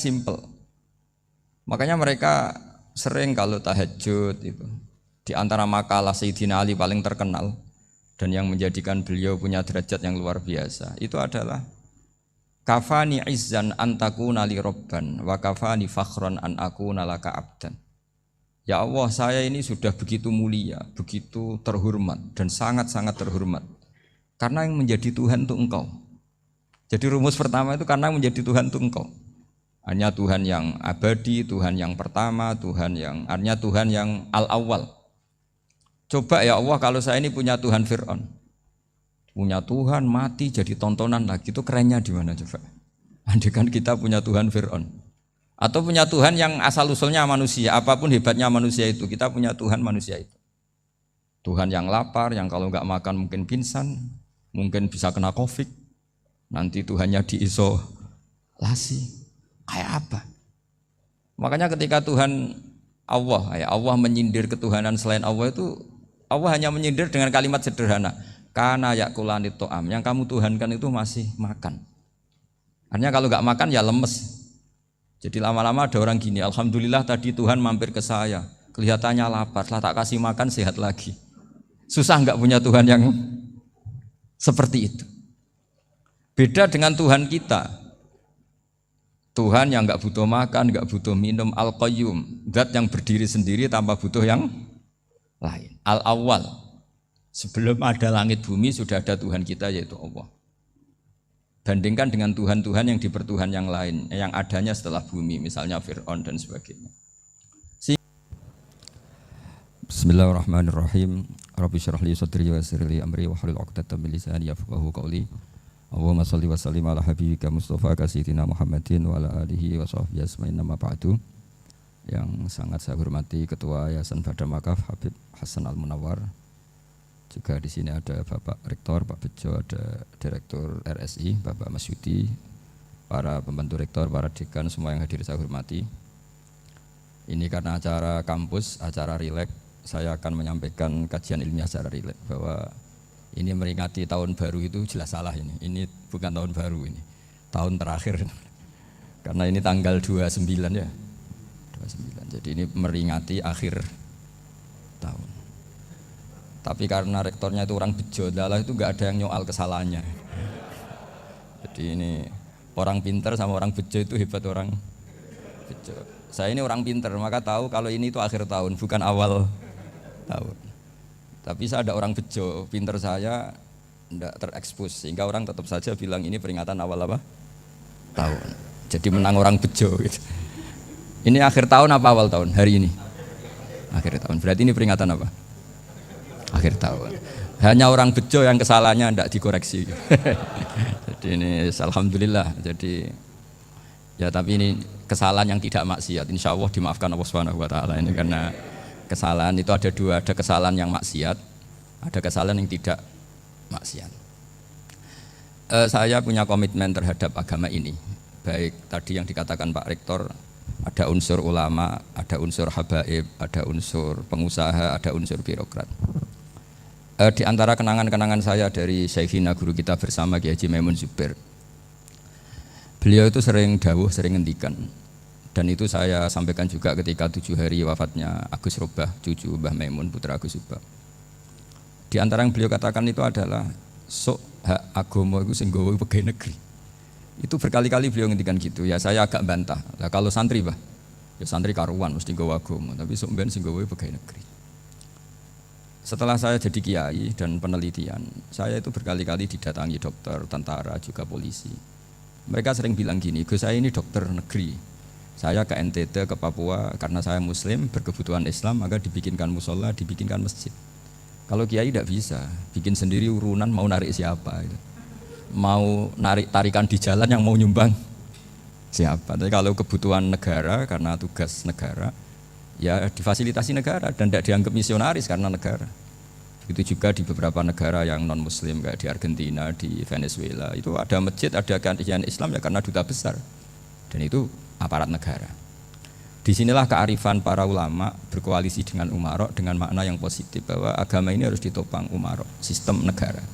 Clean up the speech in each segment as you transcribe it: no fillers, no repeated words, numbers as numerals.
simple. Makanya mereka sering kalau tahajud itu di antara makalah Sayyidina Ali paling terkenal dan yang menjadikan beliau punya derajat yang luar biasa itu adalah kafani izzan antakuna li robban wa kafani fakhran an akuna laka abdan. Ya Allah, saya ini sudah begitu mulia, begitu terhormat dan sangat-sangat terhormat karena yang menjadi Tuhan itu Engkau. Jadi rumus pertama itu karena menjadi Tuhan itu Engkau. Hanya Tuhan yang abadi, Tuhan yang pertama, hanya Tuhan yang al-awwal. Coba ya Allah, kalau saya ini punya Tuhan Fir'aun, punya Tuhan mati jadi tontonan lagi, itu kerennya di mana coba? Andai kan kita punya Tuhan Fir'aun, atau punya Tuhan yang asal-usulnya manusia, apapun hebatnya manusia itu, kita punya Tuhan manusia itu. Tuhan yang lapar, yang kalau nggak makan mungkin pingsan, mungkin bisa kena COVID, nanti Tuhannya diisolasi. Kayak apa? Makanya ketika Tuhan Allah menyindir ketuhanan selain Allah itu, Allah hanya menyindir dengan kalimat sederhana, kana yakulanit to'am, yang kamu tuhankan itu masih makan. Artinya kalau nggak makan ya lemes. Jadi lama-lama ada orang gini, alhamdulillah tadi Tuhan mampir ke saya, kelihatannya lapar, setelah tak kasih makan sehat lagi. Susah nggak punya Tuhan yang seperti itu. Beda dengan Tuhan kita. Tuhan yang nggak butuh makan, nggak butuh minum, Al-Qayyum, zat yang berdiri sendiri tanpa butuh yang lain. Al-Awwal, sebelum ada langit bumi sudah ada Tuhan kita yaitu Allah. Bandingkan dengan Tuhan-Tuhan yang dipertuhan yang lain, yang adanya setelah bumi, misalnya Fir'aun dan sebagainya. Bismillahirrahmanirrahim. Rabbi syrah li sadri wa yassir li amri wahlul 'uqdatam min lisani yafqahu qawli. Allahumma shalli wa sallim ala habibika Mustafa sayyidina Muhammadin wa ala alihi wa sahbihi ajmain, nama ba'du. Yang sangat saya hormati Ketua Yayasan Badan Wakaf Habib Hasan Al-Munawwar. Juga di sini ada Bapak Rektor Pak Bejo, ada Direktur RSI Bapak Masyudi, para pembantu rektor, para dekan, semua yang hadir saya hormati. Ini karena acara kampus, acara rileks, saya akan menyampaikan kajian ilmiah secara rileks bahwa ini meringati tahun baru itu jelas salah ini. Ini bukan tahun baru ini. Tahun terakhir. Karena ini tanggal 29 ya. 29. Jadi ini meringati akhir tahun. Tapi karena rektornya itu orang bejo, itu enggak ada yang nyoal kesalahannya. Jadi ini orang pintar sama orang bejo itu hebat orang bejo. Saya ini orang pintar, maka tahu kalau ini itu akhir tahun, bukan awal tahun. Tapi saya ada orang bejo, pinter saya tidak terekspos sehingga orang tetap saja bilang ini peringatan awal apa? Tahun. Jadi menang orang bejo gitu. Ini akhir tahun apa awal tahun hari ini? Akhir tahun. Berarti ini peringatan apa? Akhir tahun. Hanya orang bejo yang kesalahannya tidak dikoreksi. Jadi ini alhamdulillah. Jadi ya tapi ini kesalahan yang tidak maksiat. Insya Allah dimaafkan Allah Subhanahu Wa Taala ini karena kesalahan itu ada dua, ada kesalahan yang maksiat, ada kesalahan yang tidak maksiat. Saya punya komitmen terhadap agama ini, baik tadi yang dikatakan Pak Rektor, ada unsur ulama, ada unsur habaib, ada unsur pengusaha, ada unsur birokrat. Di antara kenangan-kenangan saya dari Syekhina guru kita bersama Kiai Haji Maimun Zubair, beliau itu sering dawuh, sering ngendikan. Dan itu saya sampaikan juga ketika 7 hari wafatnya Agus Robah, cucu Mbah Maimun, putra Agus Robah. Di antara yang beliau katakan itu adalah sok hak agama itu sing gawe pegawai negeri. Itu berkali-kali beliau ngendikan gitu. Ya saya agak bantah. Lah kalau santri, Bah, ya santri karuan mesti gawe agama, tapi sok ben sing gawe pegawai negeri. Setelah saya jadi kiai dan penelitian, saya itu berkali-kali didatangi dokter, tentara, juga polisi. Mereka sering bilang gini, "Gus, saya ini dokter negeri. Saya ke NTT, ke Papua, karena saya muslim, berkebutuhan Islam, maka dibikinkan musola, dibikinkan masjid. Kalau kiai tidak bisa, bikin sendiri urunan mau narik siapa gitu. Mau narik tarikan di jalan yang mau nyumbang siapa. Tapi kalau kebutuhan negara, karena tugas negara, ya difasilitasi negara dan tidak dianggap misionaris karena negara. Begitu juga di beberapa negara yang non muslim, kayak di Argentina, di Venezuela, itu ada masjid, ada kajian Islam ya karena duta besar. Dan itu aparat negara. Disinilah kearifan para ulama berkoalisi dengan umarok dengan makna yang positif bahwa agama ini harus ditopang umarok, sistem negara.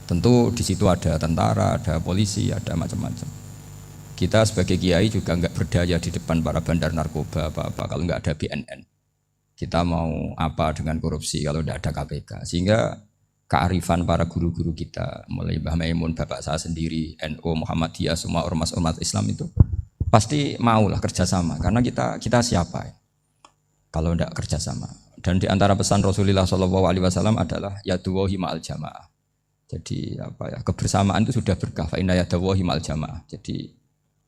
Tentu di situ ada tentara, ada polisi, ada macam-macam. Kita sebagai kiai juga nggak berdaya di depan para bandar narkoba apa-apa kalau nggak ada BNN. Kita mau apa dengan korupsi kalau tidak ada KPK. Sehingga kearifan para guru-guru kita, mulai Mbah Maimun, bapak saya sendiri, NU, Muhammadiyah, semua ormas-ormas Islam itu pasti maulah kerjasama. Karena kita siapa ya? Kalau tidak kerjasama. Dan di antara pesan Rasulullah SAW adalah yaduwahi ma'al jamaah. Jadi apa ya, kebersamaan itu sudah berkah. Fa inna yadawahi ma'al jamaah. Jadi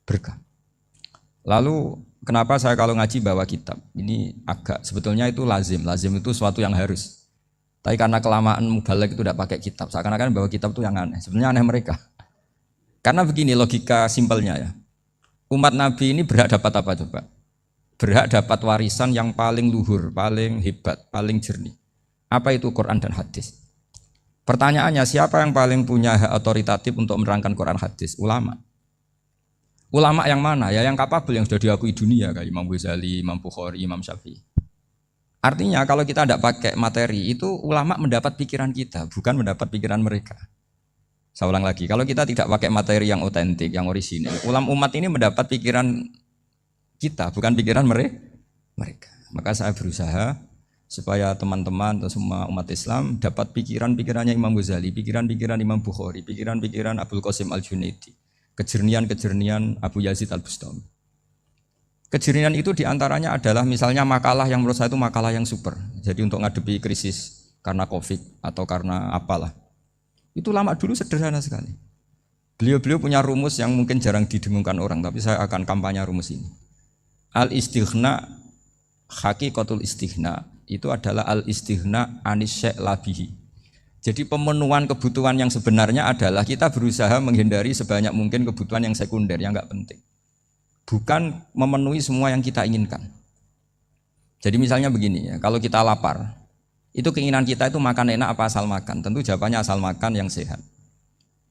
berkah. Lalu kenapa saya kalau ngaji bawa kitab? Ini agak sebetulnya itu lazim. Lazim itu suatu yang harus. Tapi karena kelamaan mubalek itu tidak pakai kitab. Seakan-akan bawa kitab itu yang aneh. Sebenarnya aneh mereka. Karena begini logika simpelnya ya. Umat Nabi ini berhak dapat apa coba? Berhak dapat warisan yang paling luhur, paling hebat, paling jernih. Apa itu Quran dan hadis? Pertanyaannya, siapa yang paling punya hak otoritatif untuk menerangkan Quran hadis? Ulama. Ulama yang mana? Ya yang kapabel, yang sudah diakui dunia kayak Imam Ghazali, Imam Bukhari, Imam Syafi'i. Artinya kalau kita tidak pakai materi itu ulama mendapat pikiran kita, bukan mendapat pikiran mereka. Saya ulang lagi, kalau kita tidak pakai materi yang otentik, yang orisinil, umat ini mendapat pikiran kita, bukan pikiran mereka. Maka saya berusaha supaya teman-teman atau semua umat Islam dapat pikiran-pikirannya Imam Ghazali, pikiran-pikiran Imam Bukhari, pikiran-pikiran Abdul Qasim Al-Junaidi, kejernian-kejernian Abu Yazid Al-Bustami. Kejernian itu diantaranya adalah misalnya makalah yang menurut saya itu makalah yang super. Jadi untuk ngadepi krisis karena COVID atau karena apalah. Itu lama dulu sederhana sekali. Beliau punya rumus yang mungkin jarang didengungkan orang, tapi saya akan kampanye rumus ini. Al-istighna haqiqatul istighna itu adalah al-istighna anis syai' labihi. Jadi pemenuhan kebutuhan yang sebenarnya adalah kita berusaha menghindari sebanyak mungkin kebutuhan yang sekunder, yang enggak penting. Bukan memenuhi semua yang kita inginkan. Jadi misalnya begini ya, kalau kita lapar, itu keinginan kita itu makan enak apa asal makan? Tentu jawabannya asal makan yang sehat.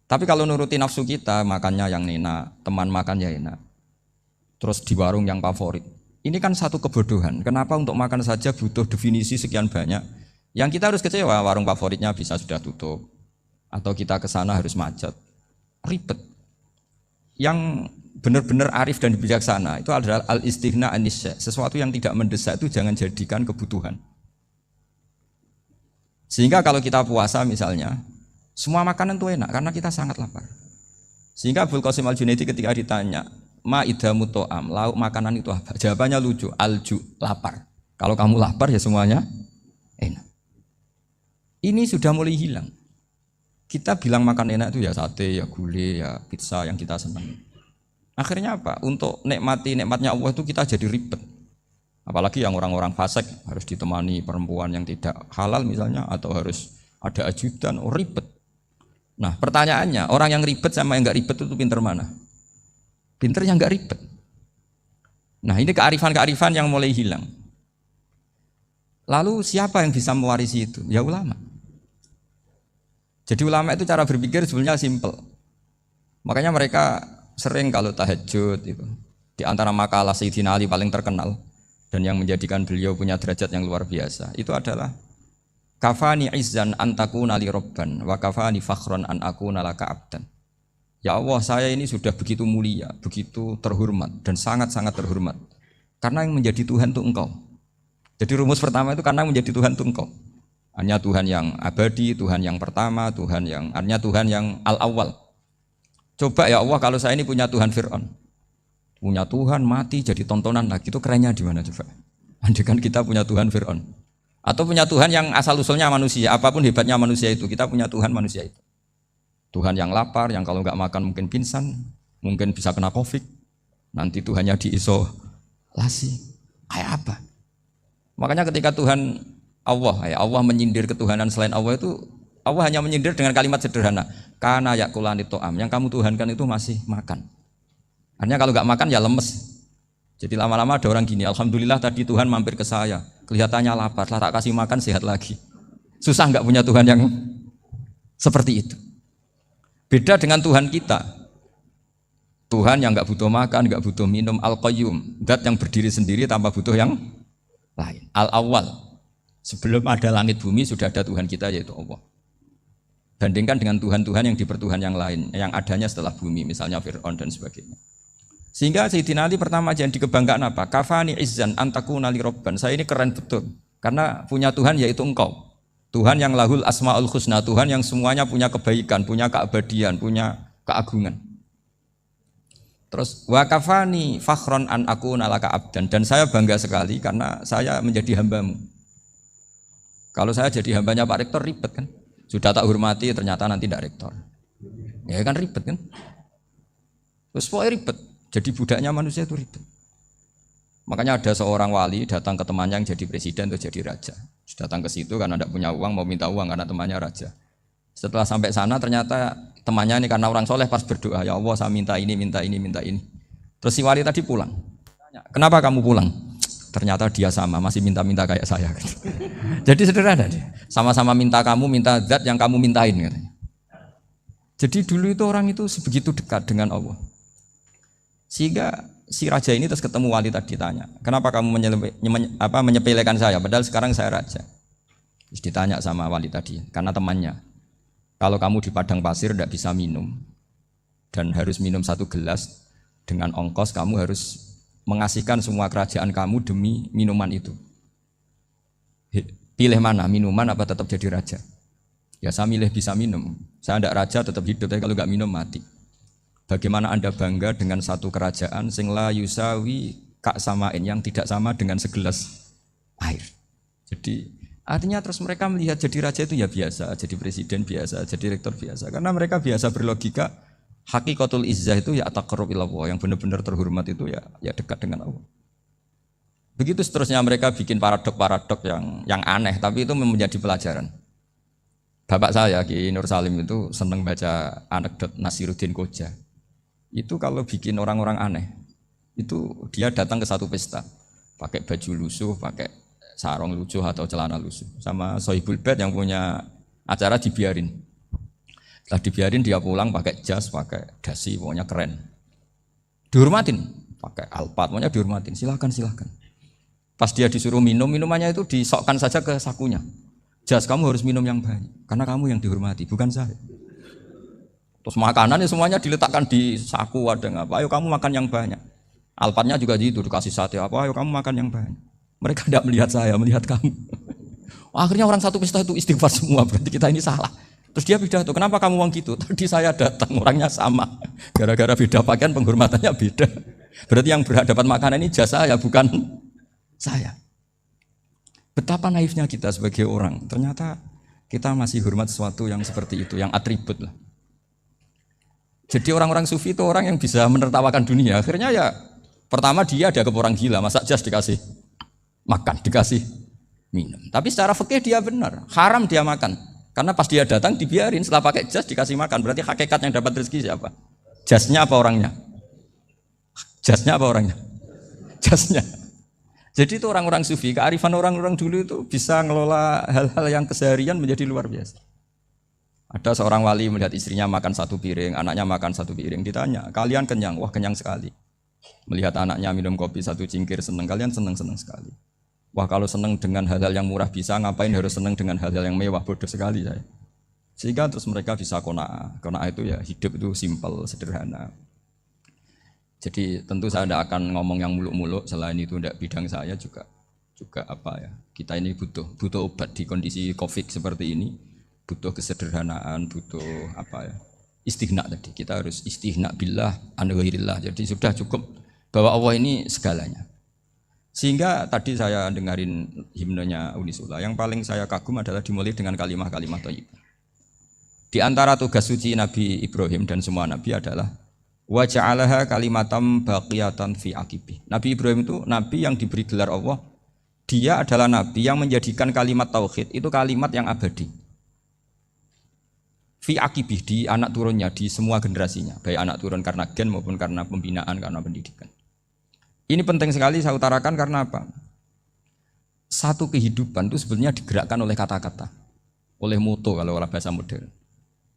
Tapi kalau nuruti nafsu kita, makannya yang enak, teman makannya enak. Terus di warung yang favorit. Ini kan satu kebodohan. Kenapa untuk makan saja butuh definisi sekian banyak? Yang kita harus kecewa, warung favoritnya bisa sudah tutup. Atau kita ke sana harus macet. Ribet. Yang benar-benar arif dan bijaksana itu adalah al-istighna anisya. Sesuatu yang tidak mendesak itu jangan jadikan kebutuhan. Sehingga kalau kita puasa misalnya, semua makanan itu enak karena kita sangat lapar. Sehingga Abdul Qasim Al-Junaidi ketika ditanya, ma idamu to'am, lauk makanan itu apa? Jawabannya lucu, alju, lapar. Kalau kamu lapar ya semuanya enak. Ini sudah mulai hilang. Kita bilang makan enak itu ya sate, ya gulai, ya pizza yang kita senang. Akhirnya apa? Untuk nikmatnya Allah itu kita jadi ribet. Apalagi yang orang-orang fasik harus ditemani perempuan yang tidak halal misalnya, atau harus ada ajudan, ribet. Nah pertanyaannya, orang yang ribet sama yang nggak ribet itu pinter mana? Pinter yang nggak ribet. Nah ini kearifan-kearifan yang mulai hilang. Lalu siapa yang bisa mewarisi itu? Ya ulama. Jadi ulama itu cara berpikir sebenarnya simpel. Makanya mereka sering kalau tahajud itu, di antara makalah Sayyidina Ali paling terkenal dan yang menjadikan beliau punya derajat yang luar biasa itu adalah kafani izzan an takuna li robban wa kafani fakhron an akuna laka abdan. Ya Allah, saya ini sudah begitu mulia, begitu terhormat dan sangat-sangat terhormat karena yang menjadi Tuhan itu Engkau. Jadi rumus pertama itu karena menjadi Tuhan itu Engkau. Hanya Tuhan yang abadi, Tuhan yang pertama, hanya Tuhan yang al-awwal. Coba ya Allah, kalau saya ini punya Tuhan Fir'aun, punya Tuhan mati jadi tontonan lagi, itu kerennya di mana coba? Andaikan kita punya Tuhan Fir'aun, atau punya Tuhan yang asal usulnya manusia, apapun hebatnya manusia itu, kita punya Tuhan manusia itu. Tuhan yang lapar, yang kalau nggak makan mungkin pingsan, mungkin bisa kena COVID, nanti Tuhannya diisolasi, kayak apa? Makanya ketika Tuhan Allah menyindir ketuhanan selain Allah itu, Allah hanya menyindir dengan kalimat sederhana, kana yakulani to'am, yang kamu tuhankan itu masih makan. Artinya kalau nggak makan ya lemes. Jadi lama-lama ada orang gini, alhamdulillah tadi Tuhan mampir ke saya, kelihatannya lapar, lah tak kasih makan sehat lagi. Susah nggak punya Tuhan yang seperti itu. Beda dengan Tuhan kita. Tuhan yang nggak butuh makan, nggak butuh minum, al-qayyum, zat yang berdiri sendiri tanpa butuh yang lain. Al-awwal. Sebelum ada langit bumi sudah ada Tuhan kita yaitu Allah. Bandingkan dengan Tuhan-Tuhan yang dipertuhan yang lain, yang adanya setelah bumi, misalnya Fir'aun dan sebagainya. Sehingga Sayyidina Ali pertama aja dikebanggaan apa? Kafani izzan antakuna li robban. Saya ini keren betul. Karena punya Tuhan yaitu engkau. Tuhan yang lahul asmaul husna, Tuhan yang semuanya punya kebaikan, punya keabadian, punya keagungan. Terus wa kafani fakhron an akuna laka abdan, dan saya bangga sekali karena saya menjadi hambamu. Kalau saya jadi hambanya Pak Rektor ribet kan? Sudah tak hormati ternyata nanti tidak rektor. Ya kan ribet kan? Terus pokoknya ribet. Jadi budaknya manusia itu ribet. Makanya ada seorang wali datang ke temannya yang jadi presiden atau jadi raja. Datang ke situ karena tidak punya uang, mau minta uang karena temannya raja. Setelah sampai sana ternyata temannya ini karena orang soleh pas berdoa, ya Allah saya minta ini, minta ini, minta ini. Terus si wali tadi pulang. Tanya, kenapa kamu pulang? Ternyata dia sama, masih minta-minta kayak saya. Jadi sederhana dia. Sama-sama minta kamu, minta zat yang kamu mintain katanya. Jadi dulu itu orang itu sebegitu dekat dengan Allah. Sehingga si raja ini terus ketemu wali tadi tanya, kenapa kamu menyepelekan saya? Padahal sekarang saya raja. Terus ditanya sama wali tadi, karena temannya. Kalau kamu di padang pasir tidak bisa minum dan harus minum 1 gelas, dengan ongkos kamu harus mengasihkan semua kerajaan kamu demi minuman itu. Pilih mana, minuman apa tetap jadi raja? Ya saya milih bisa minum. Saya tidak raja tetap hidup, tapi kalau nggak minum mati. Bagaimana Anda bangga dengan satu kerajaan sing la yusawi kak samain, yang tidak sama dengan segelas air. Jadi artinya terus mereka melihat jadi raja itu ya biasa, jadi presiden biasa, jadi rektor biasa. Karena mereka biasa berlogika hakikatul izzah itu ya taqarrub ilallah, yang benar-benar terhormat itu ya dekat dengan Allah. Begitu seterusnya mereka bikin paradok-paradok yang aneh, tapi itu menjadi pelajaran. Bapak saya Ki Nur Salim itu senang baca anekdot Nasiruddin Koja. Itu kalau bikin orang-orang aneh, itu dia datang ke satu pesta, pakai baju lusuh, pakai sarung lusuh atau celana lusuh, sama Sohibul Bait yang punya acara dibiarin. Setelah dibiarin dia pulang pakai jas, pakai dasi, pokoknya keren. Dihormatin, pakai alpat, pokoknya dihormatin. Silakan. Pas dia disuruh minum, minumannya itu disokkan saja ke sakunya. Jas, kamu harus minum yang banyak, karena kamu yang dihormati, bukan saya. Terus makanannya semuanya diletakkan di saku, ada apa? Ayo kamu makan yang banyak. Alpatnya juga gitu, dikasih sate apa? Ayo kamu makan yang banyak. Mereka tidak melihat saya, melihat kamu. Akhirnya orang satu pesta itu istighfar semua, berarti kita ini salah. Terus dia pidato, kenapa kamu uang gitu? Tadi saya datang, orangnya sama. Gara-gara beda pakaian, penghormatannya beda. Berarti yang berhak dapat makanan ini jasa ya, bukan saya. Betapa naifnya kita sebagai orang. Ternyata kita masih hormat sesuatu yang seperti itu, yang atribut lah. Jadi orang-orang sufi itu orang yang bisa menertawakan dunia. Akhirnya ya, pertama dia ada ke orang gila, masa jas dikasih makan, dikasih minum. Tapi secara fikih dia benar, haram dia makan. Karena pas dia datang dibiarin, setelah pakai jas dikasih makan. Berarti hakikat yang dapat rezeki siapa? Jasnya apa orangnya? Jasnya apa orangnya? Jasnya. Jadi itu orang-orang sufi, kearifan orang-orang dulu itu bisa ngelola hal-hal yang keseharian menjadi luar biasa. Ada seorang wali melihat istrinya makan 1 piring, anaknya makan 1 piring. Ditanya, kalian kenyang? Wah kenyang sekali. Melihat anaknya minum kopi 1 cingkir senang, kalian senang sekali. Wah kalau senang dengan hal-hal yang murah bisa, ngapain harus senang dengan hal-hal yang mewah, bodoh sekali saya. Sehingga terus mereka bisa qanaah. Qanaah itu ya hidup itu simpel, sederhana. Jadi tentu saya tidak akan ngomong yang muluk-muluk, selain itu tidak bidang saya juga apa ya. Kita ini butuh obat di kondisi Covid seperti ini. Butuh kesederhanaan, butuh apa ya, istighna tadi. Kita harus istighna billah an ghairillah. Jadi sudah cukup bahwa Allah ini segalanya. Sehingga tadi saya dengarin himnenya Unisula, yang paling saya kagum adalah dimulai dengan kalimat-kalimat thayyibah. Di antara tugas suci Nabi Ibrahim dan semua nabi adalah wa ja'alaha kalimatam baqiyatan fi aqibi. Nabi Ibrahim itu nabi yang diberi gelar Allah. Dia adalah nabi yang menjadikan kalimat tauhid itu kalimat yang abadi. Fi akibih, di anak turunnya, di semua generasinya, baik anak turun karena gen maupun karena pembinaan, karena pendidikan. Ini penting sekali saya utarakan karena apa? Satu kehidupan itu sebenarnya digerakkan oleh kata-kata, oleh moto kalau orang bahasa modern.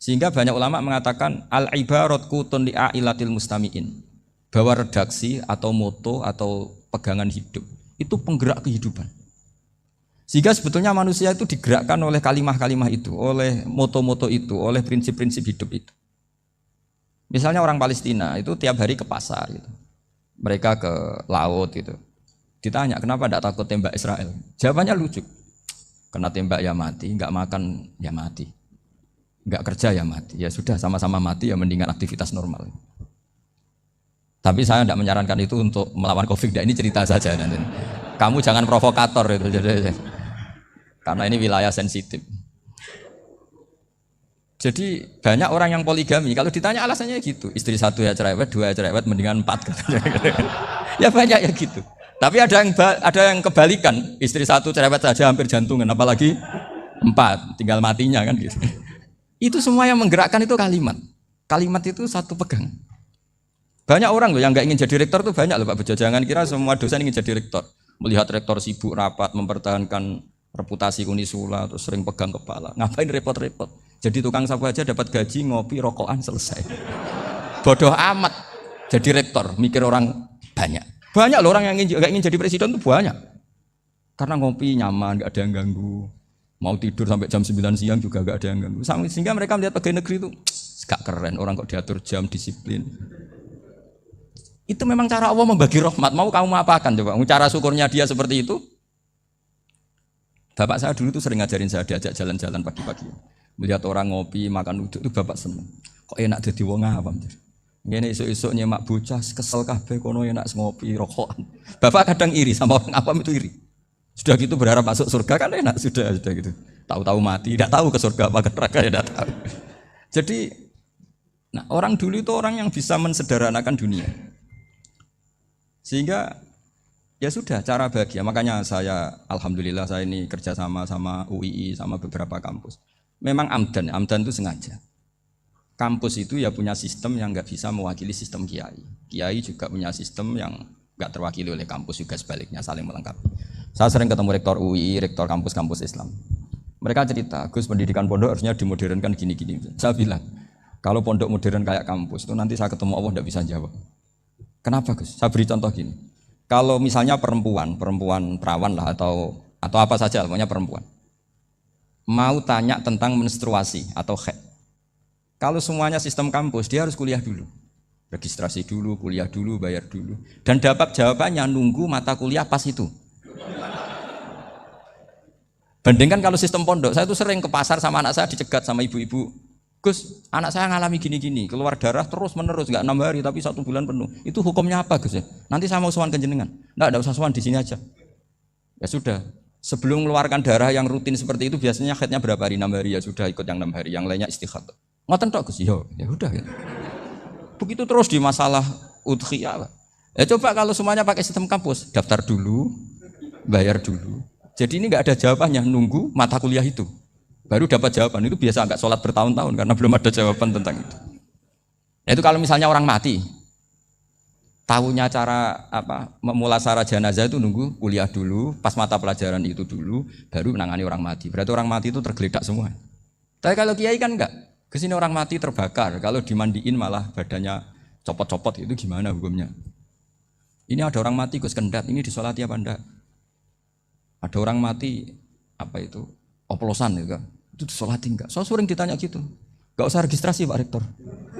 Sehingga banyak ulama mengatakan al-ibarat kutun li'ailatil mustami'in, bahwa redaksi atau moto atau pegangan hidup itu penggerak kehidupan. Sehingga sebetulnya manusia itu digerakkan oleh kalimah-kalimah itu, oleh moto-moto itu, oleh prinsip-prinsip hidup itu. Misalnya orang Palestina itu tiap hari ke pasar gitu. Mereka ke laut itu. Ditanya kenapa tidak takut tembak Israel? Jawabannya lucu. Kena tembak ya mati, nggak makan ya mati, nggak kerja ya mati. Ya sudah sama-sama mati ya mendingan aktivitas normal. Tapi saya tidak menyarankan itu untuk melawan COVID. Ini cerita saja nanti. Kamu jangan provokator itu. Karena ini wilayah sensitif. Jadi banyak orang yang poligami, kalau ditanya alasannya gitu, istri satu ya cerewet, dua ya cerewet, mendingan 4 ya banyak ya gitu. Tapi ada yang kebalikan, istri satu cerewet saja hampir jantungan, apalagi 4, tinggal matinya kan gitu. Itu semua yang menggerakkan itu kalimat. Kalimat itu satu pegang. Banyak orang loh yang nggak ingin jadi rektor tuh banyak loh Pak Bejo. Jangan kira semua dosen ingin jadi rektor. Melihat rektor sibuk rapat, mempertahankan reputasi Unisula, terus sering pegang kepala. Ngapain repot-repot? Jadi tukang sapu aja dapat gaji, ngopi, rokokan, selesai. Bodoh amat jadi rektor, mikir orang banyak. Banyak loh orang yang ingin jadi presiden tuh banyak. Karena ngopi nyaman, gak ada yang ganggu. Mau tidur sampai jam 9 siang juga gak ada yang ganggu. Sehingga mereka melihat pegawai negeri itu gak keren, orang kok diatur jam, disiplin. Itu memang cara Allah membagi rahmat. Mau kamu apakan coba? Cara syukurnya dia seperti itu. Bapak saya dulu tuh sering ngajarin saya, diajak jalan-jalan pagi-pagi. Melihat orang ngopi, makan uduk itu bapak seneng. Kok enak jadi wong apa? Ngene esuk-esuk nyemak bocah kesel kabeh kono enak ngopi rokokan. Bapak kadang iri sama orang apa itu iri. Sudah gitu berharap masuk surga kan enak sudah gitu. Tahu-tahu mati, tidak tahu ke surga apa ke neraka ya tidak tahu. Jadi nah orang dulu itu orang yang bisa mensederhanakan dunia. Sehingga ya sudah cara bahagia. Makanya saya alhamdulillah saya ini kerjasama sama UII sama beberapa kampus. Memang amdan itu sengaja. Kampus itu ya punya sistem yang nggak bisa mewakili sistem kiai. Kiai juga punya sistem yang nggak terwakili oleh kampus juga sebaliknya saling melengkapi. Saya sering ketemu rektor UII, rektor kampus-kampus Islam. Mereka cerita, Gus pendidikan pondok harusnya dimodernkan gini-gini. Saya bilang, kalau pondok modern kayak kampus itu nanti saya ketemu Allah nggak bisa jawab. Kenapa Gus? Saya beri contoh gini. Kalau misalnya perempuan perawan lah atau apa saja, pokoknya perempuan. Mau tanya tentang menstruasi atau haid. Kalau semuanya sistem kampus, dia harus kuliah dulu. Registrasi dulu, kuliah dulu, bayar dulu. Dan dapat jawabannya nunggu mata kuliah pas itu. Bandingkan kalau sistem pondok, saya tuh sering ke pasar sama anak saya dicegat sama ibu-ibu. Gus, anak saya ngalami gini-gini, keluar darah terus menerus, nggak 6 hari tapi 1 bulan penuh. Itu hukumnya apa Gus ya? Nanti saya mau sowan ke jenengan. Nggak usah sowan di sini aja. Ya sudah. Sebelum mengeluarkan darah yang rutin seperti itu biasanya haidnya berapa hari? 6 hari ya sudah ikut yang 6 hari, yang lainnya istighatsah. Ngoten tok Gus, ya udah gitu. Begitu terus di masalah udhiyah. Ya coba kalau semuanya pakai sistem kampus, daftar dulu, bayar dulu. Jadi ini nggak ada jawabannya, nunggu mata kuliah itu. Baru dapat jawaban, itu biasa nggak sholat bertahun-tahun karena belum ada jawaban tentang itu. Ya itu kalau misalnya orang mati, tahunya cara memulasara jenazah itu nunggu kuliah dulu, pas mata pelajaran itu dulu, baru menangani orang mati. Berarti orang mati itu tergeledak semua. Tapi kalau kiai kan enggak. Kesini orang mati terbakar, kalau dimandiin malah badannya copot-copot, itu gimana hukumnya? Ini ada orang mati Gus Kendat, ini disolati apa enggak? Ada orang mati oplosan gitu kan? Itu disolati enggak? Soal sering ditanya gitu. Enggak usah registrasi Pak Rektor,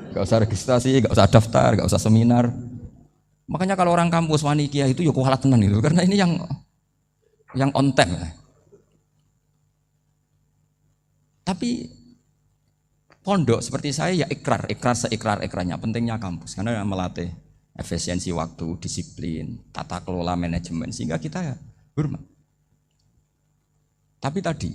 enggak usah registrasi, enggak usah daftar, enggak usah seminar. Makanya kalau orang kampus wani kiai itu ya kualat tenan gitu, karena ini yang on time. Tapi pondok seperti saya ya ikrar seikrar-ikrarnya. Pentingnya kampus karena melatih efisiensi waktu, disiplin, tata kelola manajemen sehingga kita ya hormat. Tapi tadi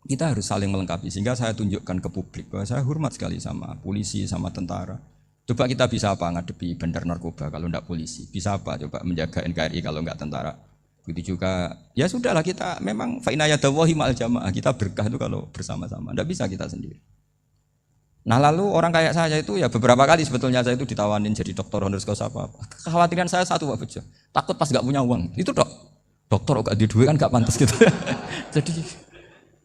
kita harus saling melengkapi sehingga saya tunjukkan ke publik bahwa saya hormat sekali sama polisi, sama tentara. Coba kita bisa apa ngadepi bandar narkoba kalau enggak polisi? Bisa apa coba menjaga NKRI kalau enggak tentara? Begitu juga ya sudahlah kita memang fa inna yadallahi ma'al jamaah. Kita berkah itu kalau bersama-sama. Enggak bisa kita sendiri. Nah lalu orang kayak saya itu ya beberapa kali sebetulnya saya itu ditawanin jadi dokter honoris causa apa. Kekhawatiran saya satu Pak Bejo, takut pas enggak punya uang. Itu dokter enggak di duit kan enggak pantas gitu. Jadi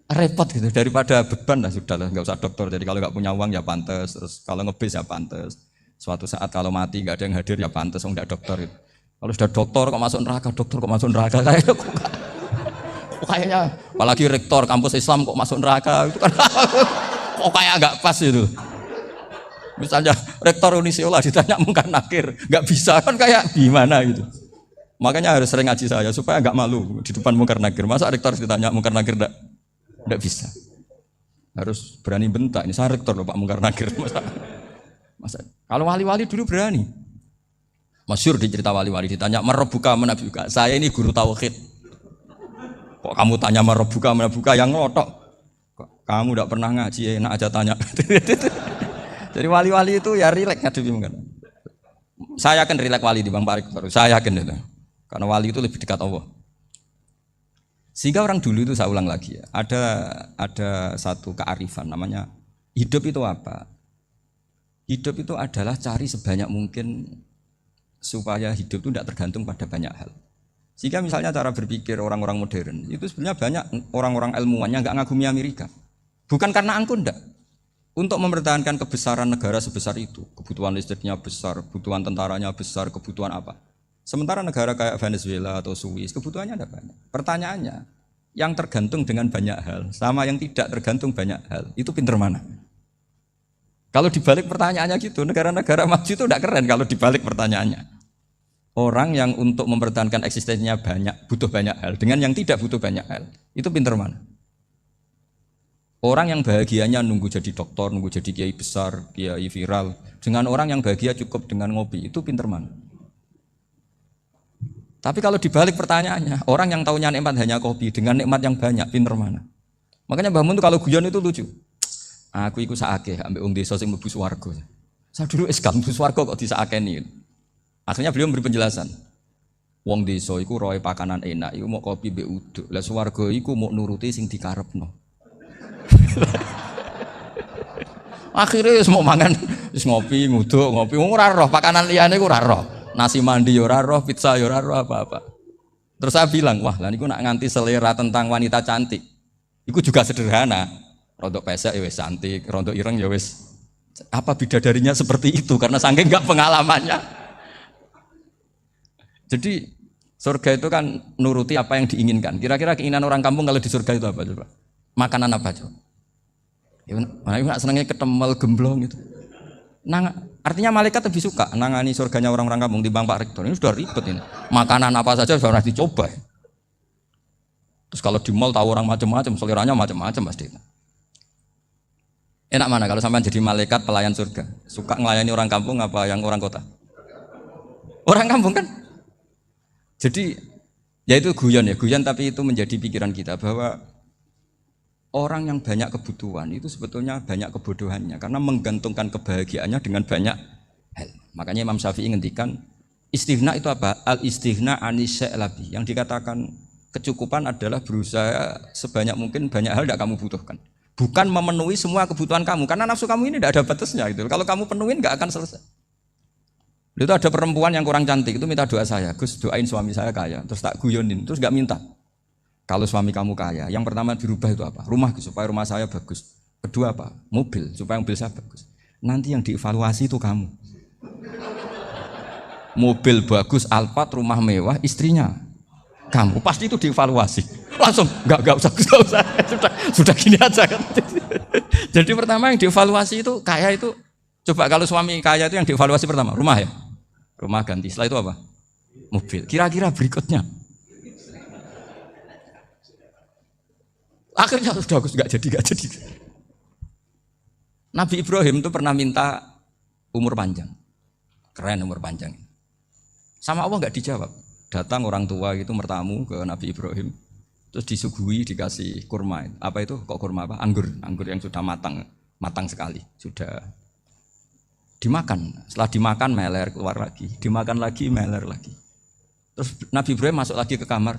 repot gitu, daripada beban lah sudahlah enggak usah dokter. Jadi kalau enggak punya uang ya pantas, terus kalau ngebis ya pantas. Suatu saat kalau mati enggak ada yang hadir ya pantas enggak dokter itu. Kalau sudah dokter kok masuk neraka kayaknya apalagi rektor kampus Islam kok masuk neraka itu kan kok kayak agak pas itu. Misalnya rektor Unisiola ditanya Mungkar Nakir, nggak bisa kan kayak gimana gitu. Makanya harus sering ngaji saya supaya nggak malu di depan Mungkar Nakir. Masa rektor ditanya Mungkar Nakir nggak bisa. Harus berani bentak. Ini saya rektor loh Pak Mungkar Nakir. Masa kalau wali-wali dulu berani. Masyhur di cerita wali-wali ditanya merebuka menabuka. Saya ini guru tauhid. Kok kamu tanya merebuka menabuka yang ngelotok? Kamu tidak pernah ngaji, enak aja tanya. Jadi wali-wali itu ya rileks ngadepi Mungkar. Saya yakin rileks wali di Bang Pak Rektor. Saya yakin itu. Karena wali itu lebih dekat Allah. Sehingga orang dulu itu saya ulang lagi ya. Ada satu kearifan namanya hidup itu apa? Hidup itu adalah cari sebanyak mungkin supaya hidup itu tidak tergantung pada banyak hal. Sehingga misalnya cara berpikir orang-orang modern itu sebenarnya banyak orang-orang ilmuwan yang nggak ngagumi Amerika. Bukan karena angkuh enggak. Untuk mempertahankan kebesaran negara sebesar itu, kebutuhan listriknya besar, kebutuhan tentaranya besar, kebutuhan apa. Sementara negara kayak Venezuela atau Swiss, kebutuhannya ada banyak. Pertanyaannya, yang tergantung dengan banyak hal sama yang tidak tergantung banyak hal, itu pinter mana? Kalau dibalik pertanyaannya gitu, negara-negara maju itu tidak keren kalau dibalik pertanyaannya. Orang yang untuk mempertahankan eksistensinya banyak, butuh banyak hal, dengan yang tidak butuh banyak hal, itu pinter mana? Orang yang bahagianya nunggu jadi dokter, nunggu jadi kiai besar, kiai viral, dengan orang yang bahagia cukup dengan ngopi, itu pinter mana? Tapi kalau dibalik pertanyaannya, orang yang tahunya nikmat hanya kopi, dengan nikmat yang banyak, pinter mana? Makanya Mbah Mun tuh kalau guyon itu lucu. Aku ikut saake, ambek wong desa sing mlebu swarga. Saya dulu gak mlebu swarga kok disakeni. Akhirnya beliau memberi penjelasan. Wong desa iku roe pakanan enak, iku mau kopi mbek uduk. Lah swarga iku mau nuruti sing dikarepno. Akhirnya wis mau mangan, wis ngopi, nguduk, ngopi, ora roh pakanan liyane ku ora roh. Nasi mandi ya ora roh, pizza ya ora roh apa-apa. Terus saya bilang, wah lah niku nak nganti selera tentang wanita cantik. Iku juga sederhana. Rontok pesek ya wis cantik, rontok ireng ya wis. Apa bidadarinya seperti itu karena saking enggak pengalamannya. Jadi surga itu kan nuruti apa yang diinginkan. Kira-kira keinginan orang kampung kalau di surga itu apa coba? Makanan apa coba? Ya, nak senangnya ketemel gemblong gitu. Artinya malaikat lebih suka nangani surganya orang-orang kampung di Bang Pak Rektor. Ini sudah ribet ini. Makanan apa saja sudah dicoba. Terus kalau di mall tahu orang macam-macam, seleranya macam-macam pasti. Enak mana kalau sampai jadi malaikat pelayan surga? Suka melayani orang kampung apa yang orang kota? Orang kampung kan? Jadi ya itu guyon ya, guyon tapi itu menjadi pikiran kita bahwa orang yang banyak kebutuhan itu sebetulnya banyak kebodohannya karena menggantungkan kebahagiaannya dengan banyak hal. Makanya Imam Syafi'i ngendikan istighna itu apa? Al istighna anisya labi. Yang dikatakan kecukupan adalah berusaha sebanyak mungkin banyak hal tidak kamu butuhkan. Bukan memenuhi semua kebutuhan kamu karena nafsu kamu ini tidak ada batasnya gitu. Kalau kamu penuhin nggak akan selesai. Itu ada perempuan yang kurang cantik itu minta doa saya, Gus doain suami saya kaya, terus tak guyonin, terus nggak minta. Kalau suami kamu kaya, yang pertama dirubah itu apa? Rumah supaya rumah saya bagus. Kedua apa? Mobil supaya mobil saya bagus. Nanti yang dievaluasi itu kamu. Mobil bagus, Alphard, rumah mewah, istrinya kamu pasti itu dievaluasi. Langsung nggak usah. sudah gini aja kan. Jadi pertama yang dievaluasi itu kaya itu. Coba kalau suami kaya itu yang dievaluasi pertama rumah ya, rumah ganti. Setelah itu apa? Mobil. Kira-kira berikutnya. Akhirnya sudah nggak jadi. Nabi Ibrahim itu pernah minta umur panjang, keren umur panjang. Sama Allah nggak dijawab. Datang orang tua itu mertamu ke Nabi Ibrahim, terus disuguhi dikasih kurma. Apa itu? Kok kurma apa? Anggur yang sudah matang sekali, sudah dimakan. Setelah dimakan meler keluar lagi, dimakan lagi meler lagi. Terus Nabi Ibrahim masuk lagi ke kamar.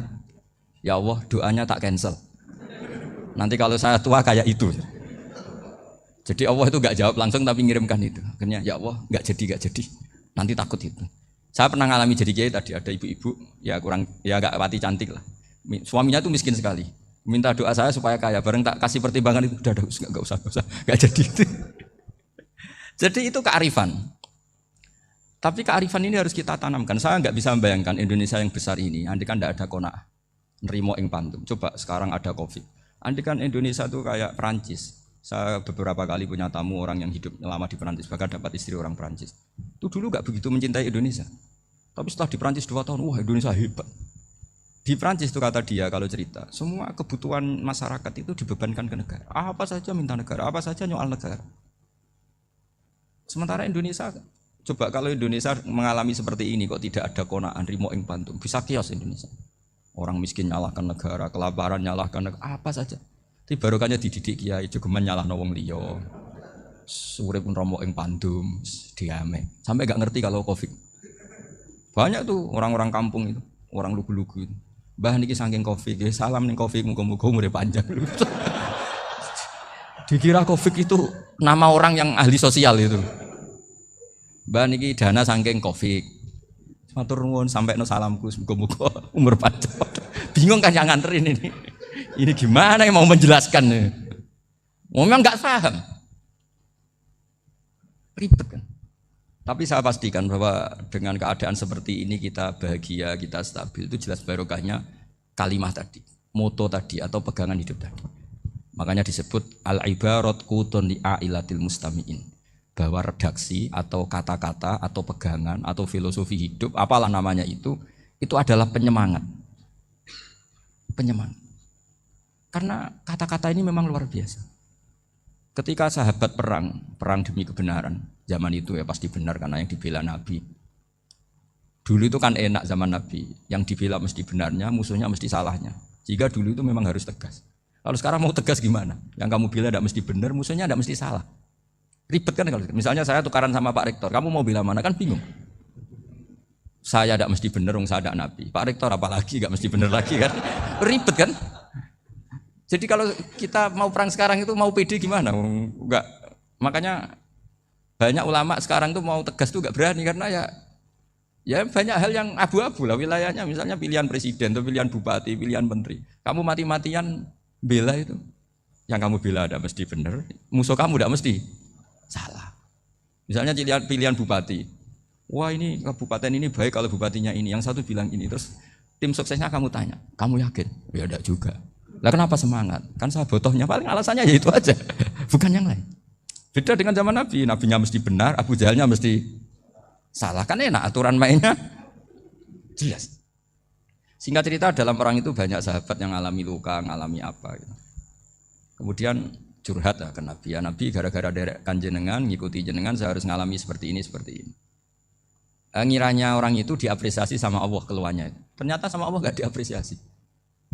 Ya Allah, doanya tak cancel. Nanti kalau saya tua kayak itu. Jadi Allah itu nggak jawab langsung tapi ngirimkan itu. Akhirnya ya Allah nggak jadi. Nanti takut itu. Saya pernah ngalami jadi kiai tadi ada ibu-ibu ya kurang ya nggak pati cantik lah. Suaminya tuh miskin sekali. Minta doa saya supaya kaya. Bareng tak kasih pertimbangan itu udah nggak usah nggak jadi itu. Jadi itu kearifan. Tapi kearifan ini harus kita tanamkan. Saya nggak bisa membayangkan Indonesia yang besar ini. Andai kan tidak ada qanaah, nerimo ing pantum. Coba sekarang ada COVID. Andai kan Indonesia itu kayak Perancis, Saya beberapa kali punya tamu orang yang hidup lama di Perancis, bahkan dapat istri orang Perancis. Itu dulu nggak begitu mencintai Indonesia. Tapi setelah di Perancis 2 tahun, wah Indonesia hebat. Di Perancis itu kata dia kalau cerita, semua kebutuhan masyarakat itu dibebankan ke negara. Apa saja minta negara, apa saja nyoal negara. Sementara Indonesia, coba kalau Indonesia mengalami seperti ini kok tidak ada konaan rimo ing pantum, bisa kios Indonesia. Orang miskin nyalahkan negara, kelaparan nyalahkan negara, apa saja. Tapi barokahnya dididik kiai, jogeman nyalahno wong liya. Urip pun romo ing pandum, diame. Sampai gak ngerti kalau Covid. Banyak tuh orang-orang kampung itu, orang lugu-lugu itu. Mbah niki saking Covid, salam ning Covid muga-muga umure panjang. Dikira Covid itu nama orang yang ahli sosial itu. Mbah niki dana saking Covid. Matur nuwun sampai no salamku muga-muga umur panjang. Bingung kan yang nganterin ini. Ini gimana yang mau menjelaskan? Memang enggak paham. Ribet kan. Tapi saya pastikan bahwa dengan keadaan seperti ini kita bahagia, kita stabil, itu jelas barokahnya kalimah tadi, moto tadi atau pegangan hidup tadi. Makanya disebut al-ibarat qutun li'ailatil mustami'in, bahwa redaksi atau kata-kata atau pegangan atau filosofi hidup, apalah namanya itu adalah penyemangat. Penyemangat. Karena kata-kata ini memang luar biasa. Ketika sahabat perang demi kebenaran, zaman itu ya pasti benar karena yang dibela Nabi. Dulu itu kan enak zaman Nabi, yang dibela mesti benarnya, musuhnya mesti salahnya. Jika dulu itu memang harus tegas. Kalau sekarang mau tegas gimana? Yang kamu bela tidak mesti benar, musuhnya tidak mesti salah. Ribet kan kalau misalnya saya tukaran sama Pak Rektor, kamu mau bela mana kan bingung. Saya tidak mesti benar, saya tidak Nabi. Pak Rektor apalagi tidak mesti benar lagi kan? Ribet kan? Jadi kalau kita mau perang sekarang itu mau pede gimana? Enggak. Makanya banyak ulama sekarang tuh mau tegas tuh enggak berani karena ya banyak hal yang abu-abu lah wilayahnya, misalnya pilihan presiden atau pilihan bupati, pilihan menteri. Kamu mati-matian bela itu. Yang kamu bela ada mesti benar, musuh kamu tidak mesti salah. Misalnya pilihan bupati. Wah ini kabupaten ini baik kalau bupatinya ini, yang satu bilang ini, terus tim suksesnya kamu tanya, kamu yakin? Ya enggak juga. Lah kenapa semangat? Kan saya botohnya paling alasannya ya itu aja, bukan yang lain. Beda dengan zaman Nabi, nabinya mesti benar, Abu Jahalnya mesti salah. Kan enak aturan mainnya jelas. Singkat cerita dalam perang itu banyak sahabat yang alami luka, ngalami apa gitu. Kemudian curhat ke Nabi, ya Nabi gara-gara derekkan jenengan, ngikuti jenengan saya harus ngalami seperti ini. Ngiranya orang itu diapresiasi sama Allah keluarnya. Ternyata sama Allah gak diapresiasi.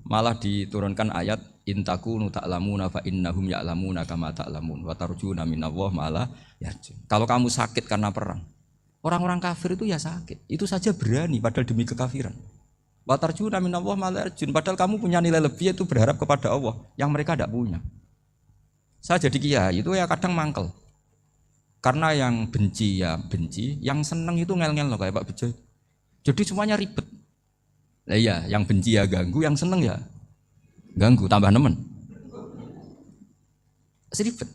Malah diturunkan ayat intakunu ta'lamuna fa innahum ya'lamuna kama ta'lamun wa tarjuna minallah malah yarjun. Kalau kamu sakit karena perang, orang-orang kafir itu ya sakit, itu saja berani padahal demi kekafiran. Wa tarjuna minallah malah yarjun, padahal kamu punya nilai lebih yaitu berharap kepada Allah yang mereka tidak punya. Saya jadi kiai itu ya kadang mangkel. Karena yang benci ya benci, yang seneng itu ngel-ngel loh kayak Pak Bejo. Jadi semuanya ribet. Nah iya, yang benci ya ganggu, yang seneng ya ganggu, tambah nemen. Seribet.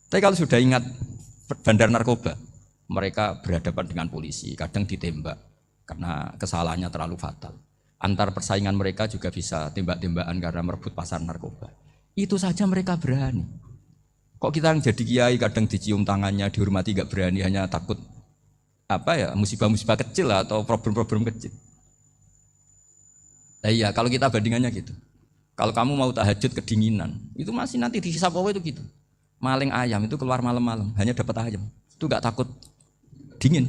Tapi kalau sudah ingat bandar narkoba, mereka berhadapan dengan polisi, kadang ditembak karena kesalahannya terlalu fatal. Antar persaingan mereka juga bisa tembak-tembakan karena merebut pasar narkoba. Itu saja mereka berani. Kok kita yang jadi kiai kadang dicium tangannya, dihormati gak berani, hanya takut musibah-musibah kecil atau problem-problem kecil. Nah iya, kalau kita bandingannya gitu. Kalau kamu mau tahajud kedinginan, itu masih nanti dihisab Allah itu gitu. Maling ayam itu keluar malam-malam, hanya dapat ayam. Itu gak takut dingin.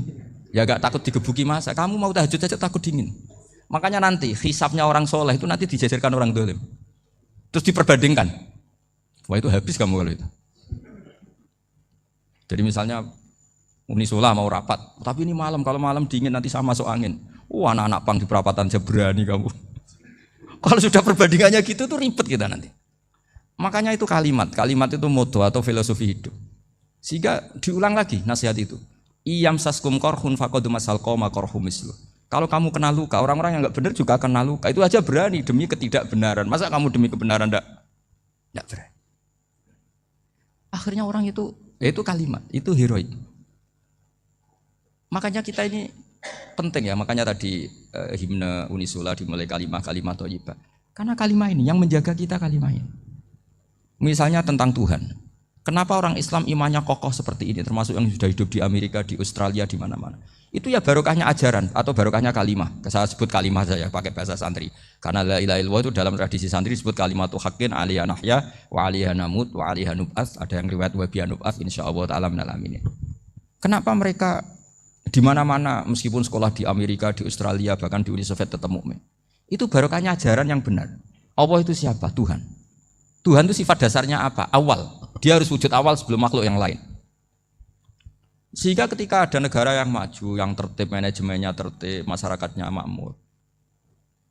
Ya gak takut digebuki masa. Kamu mau tahajud aja takut dingin. Makanya nanti hisabnya orang soleh itu nanti dijajarkan orang dolim. Terus diperbandingkan. Wah itu habis kamu kalau itu. Jadi misalnya Unisula mau rapat, tapi ini malam, kalau malam dingin nanti saya masuk angin. Anak-anak pang di perapatan aja berani kamu. Kalau sudah perbandingannya gitu tuh ribet kita nanti. Makanya itu kalimat itu moto atau filosofi hidup. Sehingga diulang lagi nasihat itu. Iyam saskum korhun fakodu masal koma korhum mislu. Kalau kamu kena luka, orang-orang yang nggak benar juga kena luka. Itu aja berani demi ketidakbenaran. Masa kamu demi kebenaran enggak berani? Akhirnya orang itu kalimat, itu heroik. Makanya kita ini penting ya, makanya tadi himne Unisula dimulai kalimat thayyibah. Karena kalimat ini yang menjaga kita kalimat ini. Misalnya tentang Tuhan. Kenapa orang Islam imannya kokoh seperti ini, termasuk yang sudah hidup di Amerika, di Australia, di mana-mana? Itu ya barokahnya ajaran atau barokahnya kalimah. Saya sebut kalimah saja pakai bahasa santri. Karena la ilaha illallah itu dalam tradisi santri disebut kalimatu haqqin alaiha nahya wa alaiha namut wa alaiha nub'ats. Ada yang riwayat wa biha nub'ats insyaallah taala minal aminin. Kenapa mereka di mana-mana meskipun sekolah di Amerika, di Australia, bahkan di Uni Soviet tetap mukmin? Itu barokahnya ajaran yang benar. Allah itu siapa? Tuhan. Tuhan itu sifat dasarnya apa? Awal. Dia harus wujud awal sebelum makhluk yang lain. Sehingga ketika ada negara yang maju, yang tertib, manajemennya tertib, masyarakatnya makmur,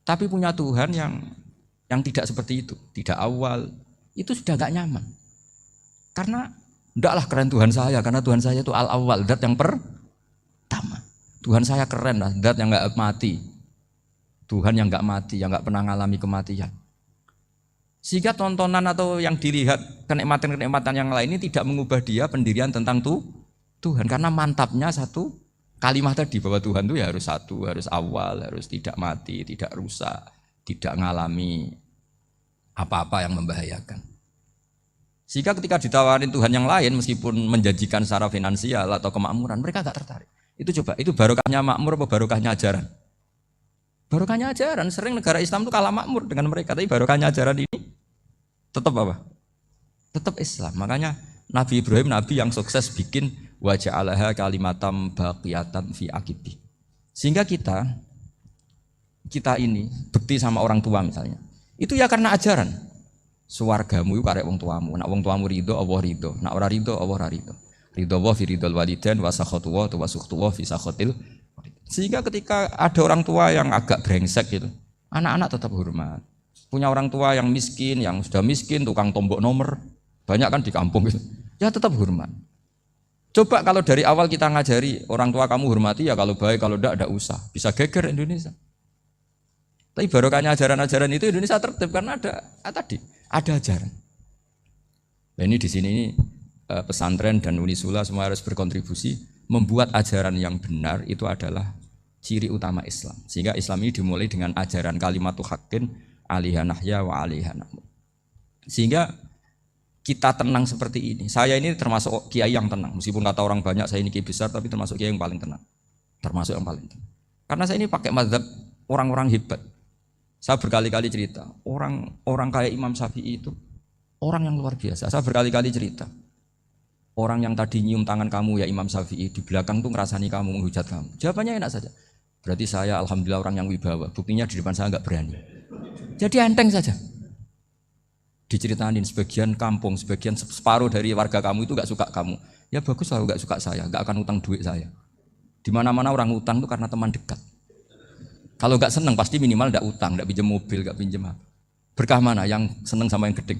tapi punya Tuhan yang tidak seperti itu, tidak awal, itu sudah gak nyaman. Karena ndaklah keren Tuhan saya, karena Tuhan saya itu al-awwal, zat yang pertama. Tuhan saya keren lah, zat yang gak mati. Tuhan yang gak mati, yang gak pernah mengalami kematian. Sehingga tontonan atau yang dilihat kenikmatan-kenikmatan yang lain ini tidak mengubah dia pendirian tentang Tuhan. Karena mantapnya satu kalimat tadi bahwa Tuhan itu ya harus satu, harus awal, harus tidak mati, tidak rusak, tidak mengalami apa-apa yang membahayakan. Sehingga ketika ditawarin Tuhan yang lain meskipun menjanjikan secara finansial atau kemakmuran, mereka gak tertarik. Itu coba, itu barokahnya makmur apa barokahnya ajaran? Barokahnya ajaran, sering negara Islam itu kalah makmur dengan mereka, tapi barokahnya ajaran ini tetap apa? Tetap Islam. Makanya Nabi Ibrahim, Nabi yang sukses bikin wa ja'alaha kalimatam baqiyatan fi aqibi. Sehingga kita ini bekti sama orang tua misalnya. Itu ya karena ajaran. Suwargamu itu karek wong tuamu. Nak wong tuamu ridho, Allah ridho. Nak ora ridho, Allah ora ridho. Ridho wa fi ridhol walidain wa sakhatu wa sukhtu wa fi sakhatil. Sehingga ketika ada orang tua yang agak brengsek gitu, anak-anak tetap hormat. Punya orang tua yang miskin, yang sudah miskin, tukang tombok nomor, banyak kan di kampung gitu. Ya tetap hormat. Coba kalau dari awal kita ngajari orang tua kamu hormati ya kalau baik, kalau enggak usah. Bisa geger Indonesia. Tapi barokahnya ajaran-ajaran itu Indonesia tertib karena ada ajaran. Nah ini di sini pesantren dan Unisula semua harus berkontribusi membuat ajaran yang benar itu adalah ciri utama Islam. Sehingga Islam ini dimulai dengan ajaran kalimatu haqqin alaiha nahya wa alaiha namut. Sehingga kita tenang seperti ini. Saya ini termasuk kiai yang tenang. Meskipun kata orang banyak saya ini kiai besar, tapi termasuk kiai yang paling tenang. Termasuk yang paling tenang. Karena saya ini pakai mazhab orang-orang hebat. Saya berkali-kali cerita, orang kayak Imam Syafi'i itu orang yang luar biasa. Saya berkali-kali cerita. Orang yang tadi nyium tangan kamu ya Imam Syafi'i, di belakang tuh ngerasani kamu, menghujat kamu. Jawabannya enak saja. Berarti saya alhamdulillah orang yang wibawa. Buktinya di depan saya enggak berani. Jadi enteng saja. Diceritain sebagian kampung, sebagian separuh dari warga kamu itu enggak suka kamu. Ya bagus lah enggak suka saya, enggak akan utang duit saya. Di mana-mana orang utang itu karena teman dekat. Kalau enggak seneng pasti minimal enggak utang, enggak pinjam mobil, enggak pinjam apa. Berkah mana yang seneng sama yang gede?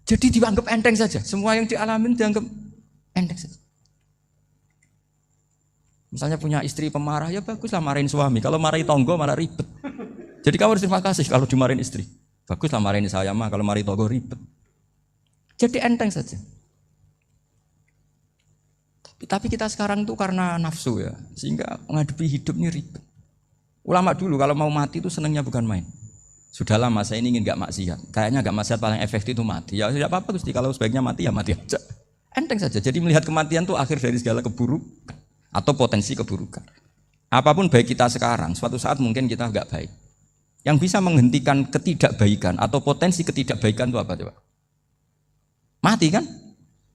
Jadi dianggap enteng saja. Semua yang dialamin dianggap enteng saja. Misalnya punya istri pemarah, ya baguslah marahin suami. Kalau marahin tonggo malah ribet. Jadi kamu harus terima kasih kalau dimarahin istri. Baguslah marahin saya mah, kalau marahin tonggo ribet. Jadi enteng saja. Tapi kita sekarang tuh karena nafsu ya, sehingga menghadapi hidup ini ribet. Ulama dulu kalau mau mati itu senangnya bukan main. Sudah lama saya ini ingin gak maksiat. Kayaknya gak maksiat paling efektif itu mati. Ya tidak apa-apa Gusti, kalau sebaiknya mati ya mati aja. Enteng saja. Jadi melihat kematian itu akhir dari segala keburukan atau potensi keburukan. Apapun baik kita sekarang, suatu saat mungkin kita gak baik. Yang bisa menghentikan ketidakbaikan atau potensi ketidakbaikan itu apa coba? Mati kan?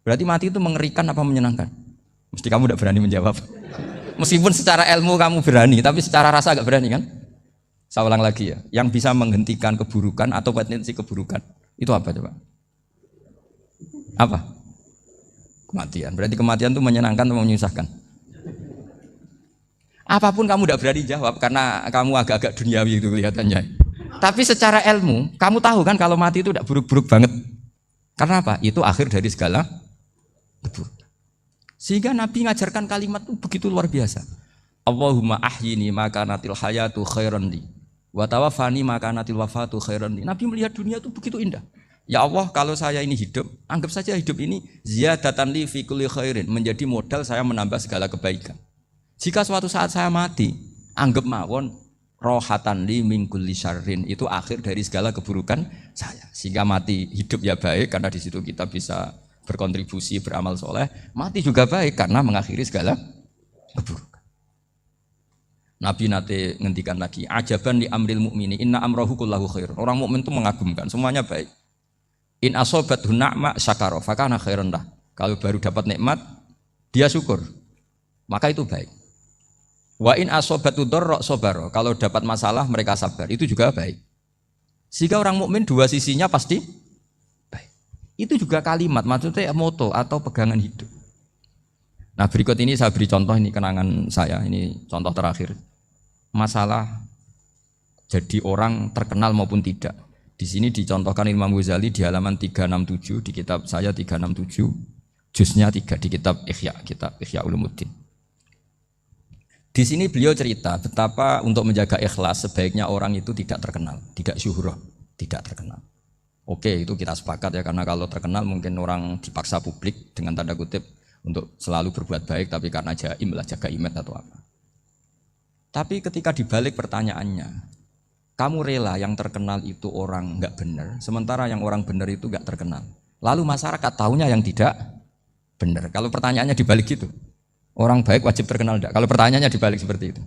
Berarti mati itu mengerikan apa menyenangkan? Mesti kamu tidak berani menjawab. Meskipun secara ilmu kamu berani, tapi secara rasa gak berani kan? Saya ulang lagi ya, yang bisa menghentikan keburukan atau potensi keburukan itu apa coba? Apa? Kematian. Berarti kematian itu menyenangkan atau menyusahkan? Apapun kamu tidak berani jawab karena kamu agak-agak duniawi itu kelihatannya. Tapi secara ilmu, kamu tahu kan kalau mati itu tidak buruk-buruk banget. Karena apa? Itu akhir dari segala keburukan. Sehingga Nabi ngajarkan kalimat itu begitu luar biasa. Allahumma ahyini maka natil hayatu khairan li. Wa tawaffani maka natil wafatu khairan li. Nabi melihat dunia itu begitu indah. Ya Allah, kalau saya ini hidup, anggap saja hidup ini ziyadatan li fi kulli khairin, menjadi modal saya menambah segala kebaikan. Jika suatu saat saya mati, anggap mawon rohatan li min kulli syarrin, itu akhir dari segala keburukan saya. Sehingga mati hidup ya baik karena di situ kita bisa berkontribusi beramal soleh, mati juga baik karena mengakhiri segala keburukan. Nabi nate ngendikan lagi, ajaban li amril mukmini inna amrahu kullahu khair. Orang mukmin itu mengagumkan, semuanya baik. In asobathu na'ma syakara fakana khairan lah. Kalau baru dapat nikmat dia syukur, maka itu baik. Wa in asobatu dharra sabara. Kalau dapat masalah mereka sabar, itu juga baik. Sehingga orang mukmin dua sisinya pasti baik. Itu juga kalimat, maksudnya moto atau pegangan hidup. Nah, berikut ini saya beri contoh, ini kenangan saya, ini contoh terakhir. Masalah jadi orang terkenal maupun tidak. Di sini dicontohkan Imam Ghazali di halaman 367 di kitab saya 367, juznya 3 di kitab Ihya Ulumuddin. Di sini beliau cerita betapa untuk menjaga ikhlas sebaiknya orang itu tidak terkenal, tidak syuhrah, tidak terkenal. Oke, itu kita sepakat ya, karena kalau terkenal mungkin orang dipaksa publik dengan tanda kutip untuk selalu berbuat baik, tapi karena jaim lah, jaga image atau apa. Tapi ketika dibalik pertanyaannya, kamu rela yang terkenal itu orang nggak benar, sementara yang orang benar itu nggak terkenal. Lalu masyarakat tahunya yang tidak benar. Kalau pertanyaannya dibalik gitu, orang baik wajib terkenal enggak? Kalau pertanyaannya dibalik seperti itu.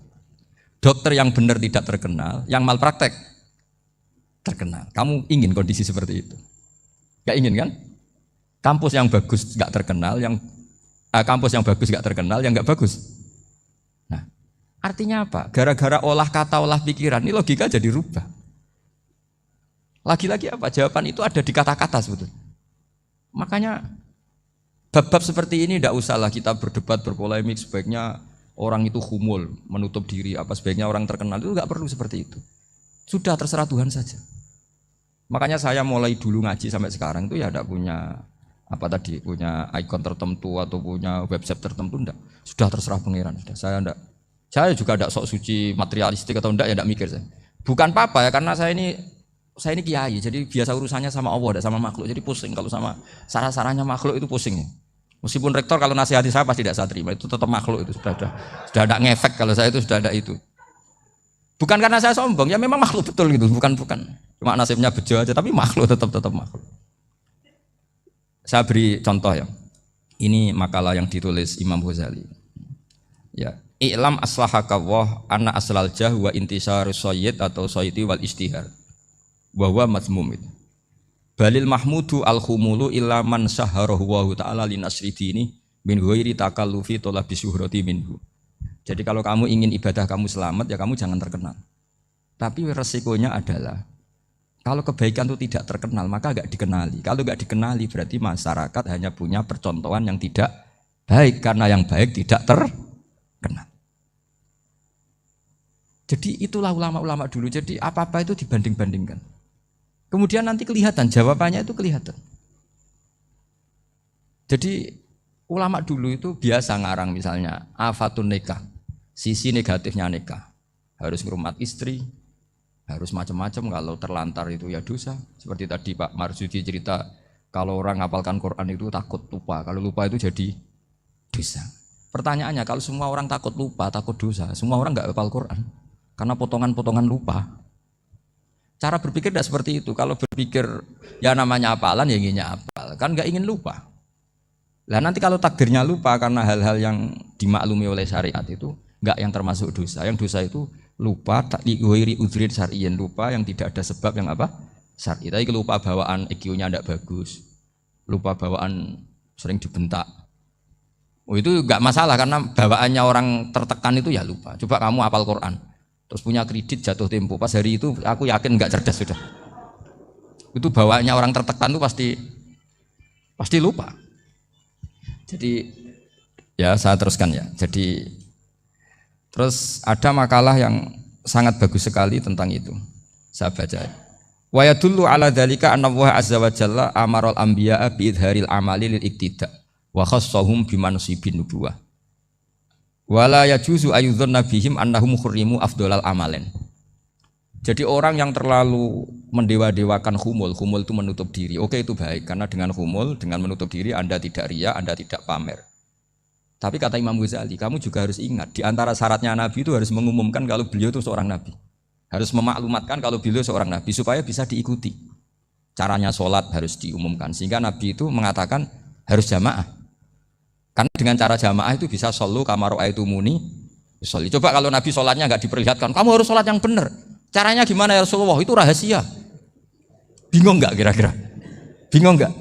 Dokter yang benar tidak terkenal, yang malpraktek terkenal. Kamu ingin kondisi seperti itu? Gak ingin kan? Kampus yang bagus gak terkenal, kampus yang bagus gak terkenal, yang gak bagus. Nah, artinya apa? Gara-gara olah kata, olah pikiran, ini logika jadi rubah. Lagi-lagi apa? Jawaban itu ada di kata-kata sebetulnya. Makanya bab-bab seperti ini tidak usahlah kita berdebat, berpolemik, sebaiknya orang itu humul, menutup diri, apa sebaiknya orang terkenal, itu nggak perlu seperti itu. Sudah terserah Tuhan saja. Makanya saya mulai dulu ngaji sampai sekarang itu ya tidak punya punya ikon tertentu atau punya website tertentu, enggak. Sudah terserah pangeran. Saya juga tidak sok suci materialistik atau enggak, ya tidak mikir saya. Bukan apa-apa ya, karena saya ini kiai, jadi biasa urusannya sama Allah, tidak sama makhluk. Jadi pusing kalau sama sarah-sarahnya makhluk itu pusing. Meskipun rektor kalau nasihati saya pasti tidak saya terima, itu tetap makhluk, itu sudah ada ngefek kalau saya itu sudah ada itu. Bukan karena saya sombong, ya memang makhluk betul gitu, bukan. Cuma nasibnya bejo aja, tapi makhluk tetap makhluk. Saya beri contoh ya. Ini makalah yang ditulis Imam Ghazali. Ya, i'lam aslahakallah anna aslal jah wa intisarus sayyid atau sayyidi wal istihar. Bahwa mazmum itu. Balil mahmudu al-khumulu illa man syaharahu wa ta'ala linasri dini min ghairi takallufi talabi syuhrati minhu. Jadi kalau kamu ingin ibadah kamu selamat, ya kamu jangan terkenal. Tapi resikonya adalah kalau kebaikan itu tidak terkenal, maka enggak dikenali. Kalau enggak dikenali berarti masyarakat hanya punya percontohan yang tidak baik, karena yang baik tidak terkenal. Jadi itulah ulama-ulama dulu. Jadi apa-apa itu dibanding-bandingkan. Kemudian nanti kelihatan, jawabannya itu kelihatan. Jadi ulama dulu itu biasa ngarang misalnya afatun nikah, sisi negatifnya nikah, harus ngurmat istri, harus macam-macam, kalau terlantar itu ya dosa. Seperti tadi Pak Marsudi cerita, kalau orang ngapalkan Quran itu takut lupa, kalau lupa itu jadi dosa. Pertanyaannya, kalau semua orang takut lupa, takut dosa, semua orang nggak hafal Quran karena potongan-potongan lupa. Cara berpikir tidak seperti itu. Kalau berpikir ya namanya hafalan, ya inginnya hafal, kan nggak ingin lupa. Lah nanti kalau takdirnya lupa karena hal-hal yang dimaklumi oleh syariat itu nggak yang termasuk dosa. Yang dosa itu lupa tak diwiri udhrin syar'iyyan, lupa yang tidak ada sebab yang apa? Syar'i. Tapi lupa bawaan EQ-nya tidak bagus, lupa bawaan sering dibentak. Oh itu nggak masalah karena bawaannya orang tertekan itu ya lupa. Coba kamu hafal Quran, terus punya kredit jatuh tempo, pas hari itu aku yakin nggak cerdas sudah. Itu bawaannya orang tertekan itu pasti lupa. Jadi ya saya teruskan ya. Jadi terus ada makalah yang sangat bagus sekali tentang itu. Saya baca. Wa yadullu ala dzalika anna Allah azza wa jalla amaral anbiya'a bi idharil amali lil iktida wa khassahum bi mansibin nubuwah. Wala yajuzu ayyudhanna bihim annahum khurrimu afdhalal amalen. Jadi orang yang terlalu mendewa-dewakan khumul itu menutup diri. Oke, itu baik karena dengan khumul, dengan menutup diri Anda tidak riya, Anda tidak pamer. Tapi kata Imam Ghazali, kamu juga harus ingat di antara syaratnya Nabi itu harus mengumumkan kalau beliau itu seorang Nabi. Harus memaklumatkan kalau beliau seorang nabi supaya bisa diikuti. Caranya sholat harus diumumkan sehingga nabi itu mengatakan harus jamaah. Karena dengan cara jamaah itu bisa shollu kama ra'aitumuni usolli. Coba kalau nabi sholatnya nggak diperlihatkan, kamu harus sholat yang benar. Caranya gimana ya Rasulullah? Itu rahasia. Bingung nggak kira-kira? Bingung nggak?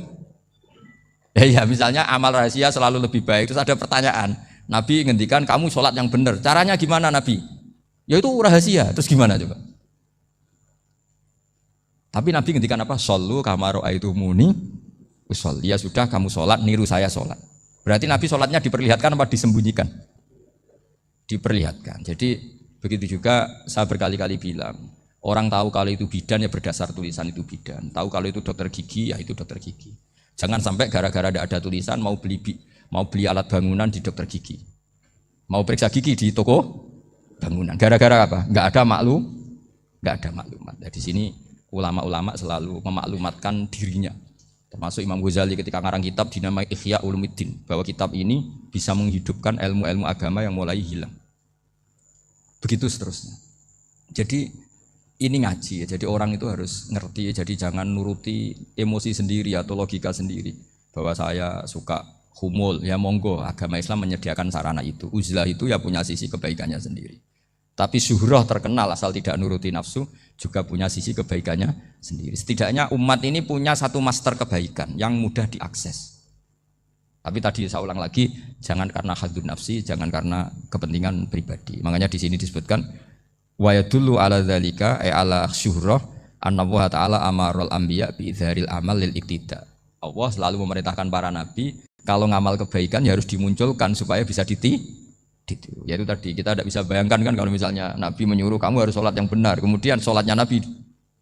Ya misalnya amal rahasia selalu lebih baik. Terus ada pertanyaan, Nabi ngendikan kamu sholat yang benar. Caranya gimana Nabi? Ya itu rahasia. Terus gimana coba? Tapi Nabi ngendikan apa? Shollu kama ra'aitumuni usolli. Ya sudah kamu sholat, niru saya sholat. Berarti Nabi sholatnya diperlihatkan apa disembunyikan? Diperlihatkan. Jadi begitu juga saya berkali-kali bilang, orang tahu kalau itu bidan ya berdasar tulisan itu bidan. Tahu kalau itu dokter gigi ya itu dokter gigi. Jangan sampai gara-gara tidak ada tulisan mau beli alat bangunan di dokter gigi, mau periksa gigi di toko bangunan. Gara-gara apa? Nggak ada maklumat. Nah, di sini ulama-ulama selalu memaklumatkan dirinya. Termasuk Imam Ghazali ketika ngarang kitab dinamai Ihya Ulumuddin, bahwa kitab ini bisa menghidupkan ilmu-ilmu agama yang mulai hilang. Begitu seterusnya. Jadi ini ngaji ya, jadi orang itu harus ngerti, jadi jangan nuruti emosi sendiri atau logika sendiri bahwa saya suka humul, ya monggo, agama Islam menyediakan sarana itu. Uzlah itu ya punya sisi kebaikannya sendiri. Tapi syuhrah terkenal asal tidak nuruti nafsu juga punya sisi kebaikannya sendiri. Setidaknya umat ini punya satu master kebaikan yang mudah diakses. Tapi tadi saya ulang lagi, jangan karena hadzun nafsi, jangan karena kepentingan pribadi. Makanya di sini disebutkan wa yadullu ala dzalika ay ala syuhrah anna Allah taala amarul anbiya bi idzharil amal lil iktida. Allah selalu memerintahkan para nabi kalau ngamal kebaikan ya harus dimunculkan supaya bisa ditiru. Yaitu tadi kita tidak bisa bayangkan kan kalau misalnya nabi menyuruh kamu harus sholat yang benar, kemudian sholatnya nabi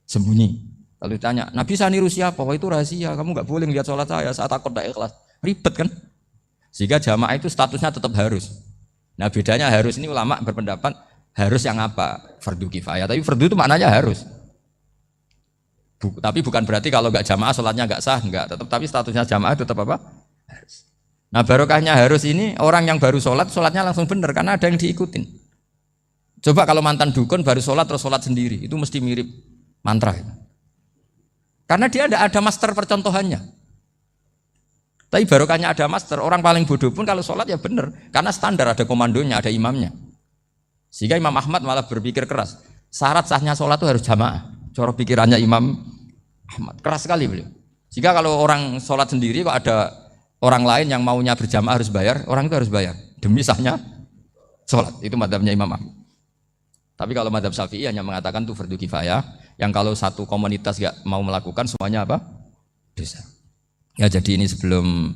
sembunyi. Lalu ditanya, nabi saya niru siapa? Wah itu rahasia, kamu nggak boleh lihat sholat saya takut tidak ikhlas. Ribet kan? Sehingga jamaah itu statusnya tetap harus. Nah bedanya harus ini ulama berpendapat harus yang apa? Fardu kifayah. Tapi fardu itu maknanya harus. Tapi bukan berarti kalau nggak jamaah sholatnya nggak sah, nggak. Tapi statusnya jamaah tetap apa? Harus. Nah barokahnya harus ini orang yang baru sholatnya langsung benar karena ada yang diikutin. Coba kalau mantan dukun baru sholat terus sholat sendiri, itu mesti mirip mantra. Karena dia tidak ada master percontohannya. Tapi barokahnya ada master, orang paling bodoh pun kalau sholat ya benar, karena standar ada komandonya, ada imamnya. Sehingga Imam Ahmad malah berpikir keras, syarat sahnya sholat itu harus jamaah. Cara pikirannya Imam Ahmad, keras sekali beliau. Jika kalau orang sholat sendiri kok ada orang lain yang maunya berjamaah harus bayar, orang itu harus bayar demi sahnya sholat. Itu madzhabnya Imam Ahmad. Tapi kalau madzhab Syafi'i hanya mengatakan itu fardu kifayah, yang kalau satu komunitas gak mau melakukan semuanya apa? Dosa. Ya jadi ini sebelum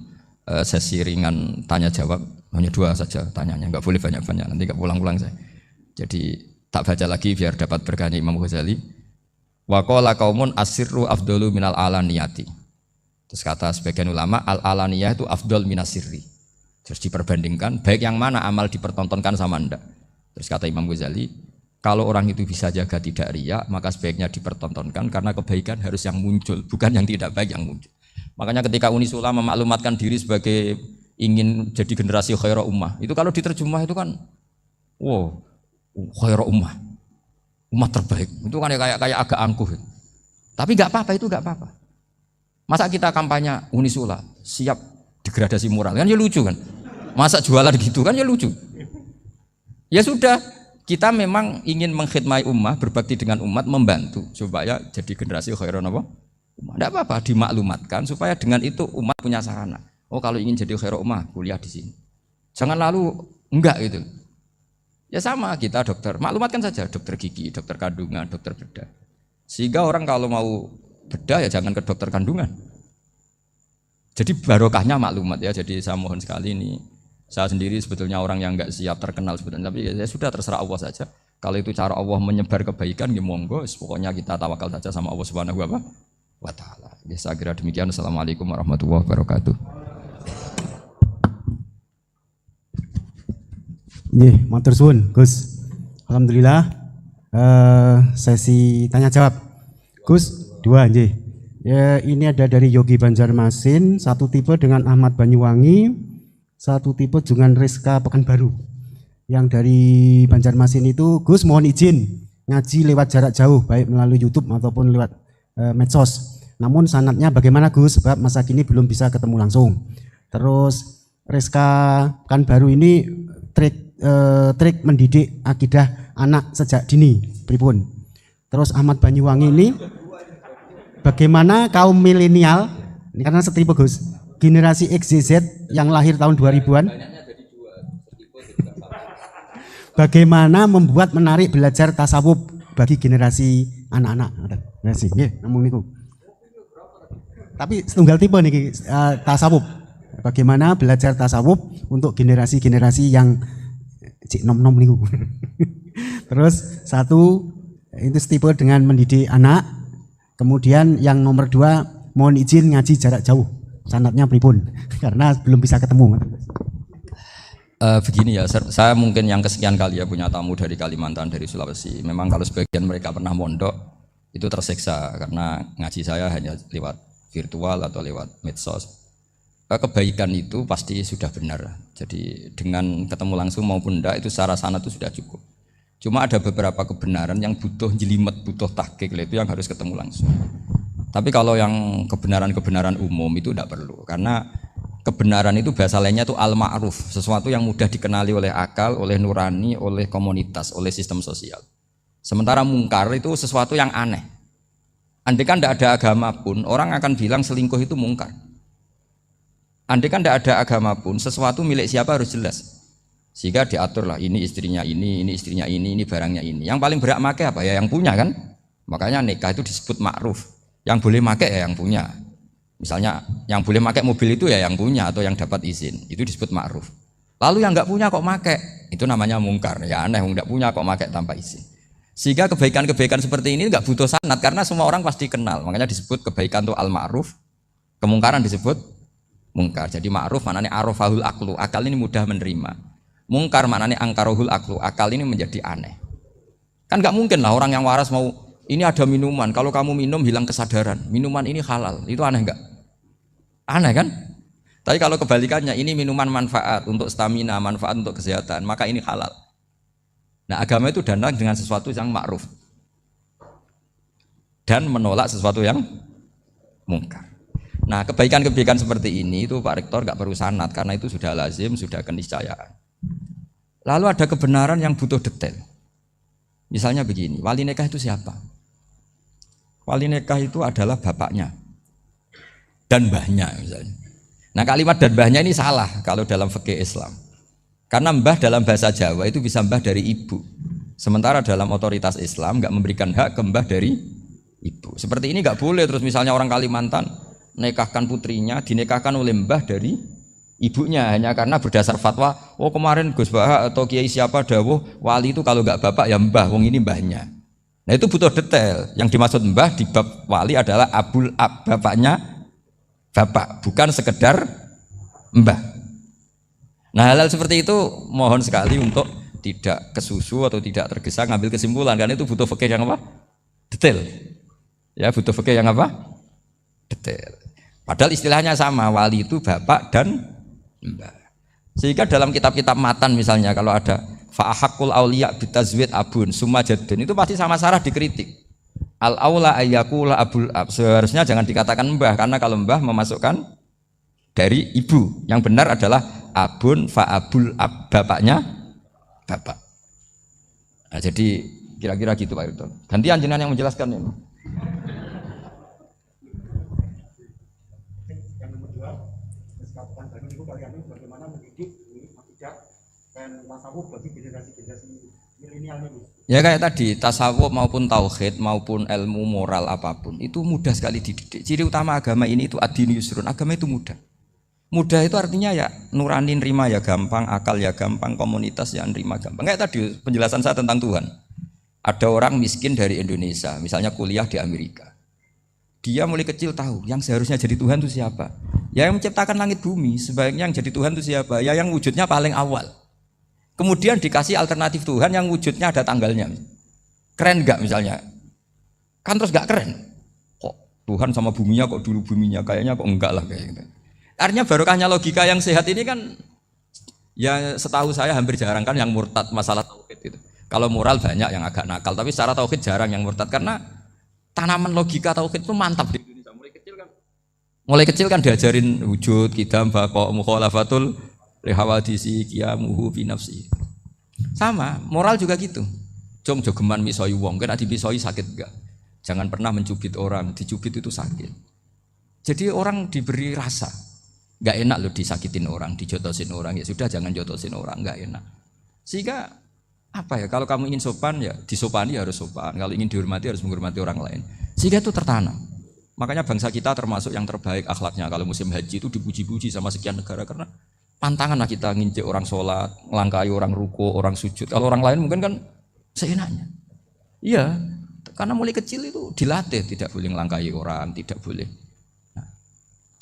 sesi ringan tanya jawab, hanya 2 saja tanyanya, nggak boleh banyak-banyak, nanti nggak pulang-pulang saya. Jadi tak baca lagi biar dapat berkahnya Imam Ghazali. Wa qala qaumun asirru afdalu minal alaniyati. Terus kata sebagian ulama al-alaniyah itu afdal minasirri. Terus diperbandingkan baik yang mana amal dipertontonkan sama ndak. Terus kata Imam Ghazali, kalau orang itu bisa jaga tidak riya, maka sebaiknya dipertontonkan karena kebaikan harus yang muncul, bukan yang tidak baik yang muncul. Makanya ketika Unisula memaklumatkan diri sebagai ingin jadi generasi khairah ummah, itu kalau diterjemah itu kan wow, khairah ummah, umat terbaik. Itu kan kayak agak angkuh. Tapi nggak apa-apa, itu nggak apa-apa. Masa kita kampanye Unisula siap degradasi moral, kan ya lucu kan? Masa jualan gitu kan ya lucu. Ya sudah, kita memang ingin mengkhidmati ummah, berbakti dengan umat, membantu supaya jadi generasi khairah apa? Tidak apa-apa, dimaklumatkan supaya dengan itu umat punya sarana. Oh kalau ingin jadi khairah ummah, kuliah di sini. Jangan lalu enggak gitu. Ya sama kita dokter, maklumatkan saja dokter gigi, dokter kandungan, dokter bedah. Sehingga orang kalau mau bedah ya jangan ke dokter kandungan. Jadi barokahnya maklumat ya. Jadi saya mohon sekali ini, saya sendiri sebetulnya orang yang enggak siap terkenal sebetulnya, tapi ya sudah terserah Allah saja. Kalau itu cara Allah menyebar kebaikan, ya monggo. Pokoknya kita tawakal saja sama Allah Subhanahu wa ta'ala. Ya, saya kira demikian. Assalamualaikum warahmatullahi wabarakatuh. Matur suwun Gus. Alhamdulillah sesi tanya jawab. Gus 2 nggih. Ya, ini ada dari Yogi Banjarmasin, satu tipe dengan Ahmad Banyuwangi, satu tipe dengan Rizka Pekanbaru. Yang dari Banjarmasin itu, Gus mohon izin ngaji lewat jarak jauh, baik melalui YouTube ataupun lewat medsos. Namun sanadnya bagaimana Gus? Sebab masa kini belum bisa ketemu langsung. Terus Reska kan baru ini trik mendidik akidah anak sejak dini, pripun? Terus Ahmad Banyuwangi ini bagaimana kaum milenial, ini karena setipe Gus, generasi XYZ yang lahir tahun 2000-an, bagaimana membuat menarik belajar tasawuf bagi generasi anak-anak. Nggih, namung niku. Tapi setunggal tipe nih tasawuf. Bagaimana belajar tasawuf untuk generasi-generasi yang cik nom-nom niku. Terus satu itu tipe dengan mendidik anak. Kemudian yang nomor 2 mohon izin ngaji jarak jauh. Sanadnya pripun? Karena belum bisa ketemu. Begini ya, saya mungkin yang kesekian kali ya punya tamu dari Kalimantan, dari Sulawesi. Memang kalau sebagian mereka pernah mondok itu tersiksa karena ngaji saya hanya lewat virtual atau lewat medsos. Kebaikan itu pasti sudah benar. Jadi dengan ketemu langsung maupun enggak itu secara sana itu sudah cukup. Cuma ada beberapa kebenaran yang butuh jelimet, butuh tahqiq, itu yang harus ketemu langsung. Tapi kalau yang kebenaran-kebenaran umum itu tidak perlu, karena kebenaran itu bahasa lainnya itu al-ma'ruf, sesuatu yang mudah dikenali oleh akal, oleh nurani, oleh komunitas, oleh sistem sosial. Sementara mungkar itu sesuatu yang aneh. Andai kan tidak ada agama pun, orang akan bilang selingkuh itu mungkar. Andai kan tidak ada agama pun, sesuatu milik siapa harus jelas. Sehingga diaturlah ini istrinya ini istrinya ini barangnya ini. Yang paling berhak make apa ya yang punya kan? Makanya nikah itu disebut ma'ruf. Yang boleh make ya yang punya. Misalnya yang boleh make mobil itu ya yang punya atau yang dapat izin. Itu disebut ma'ruf. Lalu yang enggak punya kok make, itu namanya mungkar. Ya aneh, enggak punya kok make tanpa izin. Sehingga kebaikan-kebaikan seperti ini enggak butuh sanad karena semua orang pasti kenal. Makanya disebut kebaikan itu al-ma'ruf. Kemungkaran disebut mungkar. Jadi ma'ruf maknanya arafahul aklu, akal ini mudah menerima. Mungkar maknanya angkarohul aklu, akal ini menjadi aneh. Kan nggak mungkin lah orang yang waras mau ini ada minuman, kalau kamu minum hilang kesadaran, minuman ini halal, itu aneh nggak? Aneh kan? Tapi kalau kebalikannya ini minuman manfaat untuk stamina, manfaat untuk kesehatan, maka ini halal. Nah agama itu datang dengan sesuatu yang ma'ruf dan menolak sesuatu yang mungkar. Nah kebaikan-kebaikan seperti ini itu Pak Rektor nggak perlu sanad karena itu sudah lazim, sudah keniscayaan. Lalu ada kebenaran yang butuh detail. Misalnya begini, wali nikah itu siapa? Wali nikah itu adalah bapaknya dan mbahnya misalnya. Nah kalimat dan mbahnya ini salah kalau dalam fikih Islam. Karena mbah dalam bahasa Jawa itu bisa mbah dari ibu. Sementara dalam otoritas Islam nggak memberikan hak ke mbah dari ibu. Seperti ini nggak boleh. Terus misalnya orang Kalimantan nikahkan putrinya dinikahkan oleh mbah dari ibunya hanya karena berdasar fatwa. Oh kemarin Gus Baha atau Kiai siapa dawuh wali itu kalau nggak bapak ya mbah. Wong ini mbahnya. Nah itu butuh detail. Yang dimaksud mbah di bab wali adalah abul ab, bapaknya bapak, bukan sekedar mbah. Nah hal-hal seperti itu mohon sekali untuk tidak kesusu atau tidak tergesa ngambil kesimpulan karena itu butuh fikih yang apa? Detail. Ya butuh fikih yang apa? Detail. Padahal istilahnya sama, wali itu bapak dan mbah. Sehingga dalam kitab-kitab matan misalnya kalau ada fa'ahakul auliya bitazwid abun summa jadun itu pasti sama Sarah dikritik. Al aula ayyakula abul ab, seharusnya jangan dikatakan mbah karena kalau mbah memasukkan dari ibu. Yang benar adalah abun fa'abul ab, bapaknya bapak. Nah, jadi kira-kira gitu Pak Irton. Gantian jenengan yang menjelaskan ini. Yang nomor 2, bagaimana mendidik akidah dan tasawuf bagi generasi-generasi milenial ini. Ya kayak tadi, tasawuf maupun tauhid maupun ilmu moral apapun itu mudah sekali dididik. Ciri utama agama ini itu ad-dinu yusrun, agama itu mudah. Mudah itu artinya ya nurani nerima ya gampang, akal ya gampang, komunitas ya nerima gampang. Kayak tadi penjelasan saya tentang Tuhan. Ada orang miskin dari Indonesia, misalnya kuliah di Amerika. Dia mulai kecil tahu yang seharusnya jadi Tuhan itu siapa. Ya yang menciptakan langit bumi, sebaiknya yang jadi Tuhan itu siapa? Ya yang wujudnya paling awal. Kemudian dikasih alternatif Tuhan yang wujudnya ada tanggalnya. Keren enggak misalnya? Kan terus enggak keren. Kok Tuhan sama buminya kok dulu buminya? Kayaknya kok enggak lah kayak gitu. Artinya barokahnya logika yang sehat ini kan ya setahu saya hampir jarang kan yang murtad masalah tauhid itu. Kalau moral banyak yang agak nakal, tapi secara tauhid jarang yang murtad karena tanaman logika tauhid itu mantap di Indonesia. Mulai kecil kan diajarin wujud, qidam, baqa, mukhalafatul lihawadisi, qiyamuhu fi nafsi. Sama, moral juga gitu. Jom jogeman misoi wong, kena dipisoi sakit enggak? Jangan pernah mencubit orang, dicubit itu sakit. Jadi orang diberi rasa, enggak enak loh disakitin orang, dijotosin orang, ya sudah jangan jotosin orang, enggak enak. Sehingga apa ya, kalau kamu ingin sopan ya disopani harus sopan, kalau ingin dihormati harus menghormati orang lain. Sehingga itu tertanam. Makanya bangsa kita termasuk yang terbaik akhlaknya kalau musim haji itu dipuji-puji sama sekian negara karena pantangan lah kita nginjek orang sholat, melangkahi orang ruku, orang sujud. Kalau orang lain mungkin kan seenaknya. Iya, karena mulai kecil itu dilatih tidak boleh melangkahi orang, tidak boleh. Nah,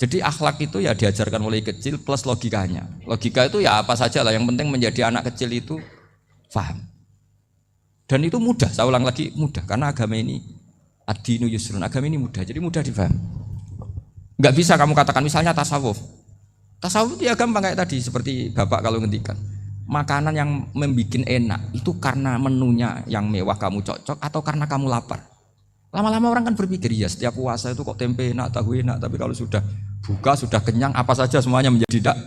jadi akhlak itu ya diajarkan mulai kecil plus logikanya. Logika itu ya apa saja lah, yang penting menjadi anak kecil itu paham. Dan itu mudah, saya ulang lagi mudah karena agama ini ad-dinu yusrun, agama ini mudah, jadi mudah difaham. Enggak bisa kamu katakan misalnya tasawuf. Tasawuf itu ya gampang kayak tadi, seperti Bapak kalau ngendikan. Makanan yang membuat enak itu karena menunya yang mewah kamu cocok atau karena kamu lapar. Lama-lama orang kan berpikir, ya setiap puasa itu kok tempe enak, tahu enak, tapi kalau sudah buka, sudah kenyang, apa saja semuanya menjadi tidak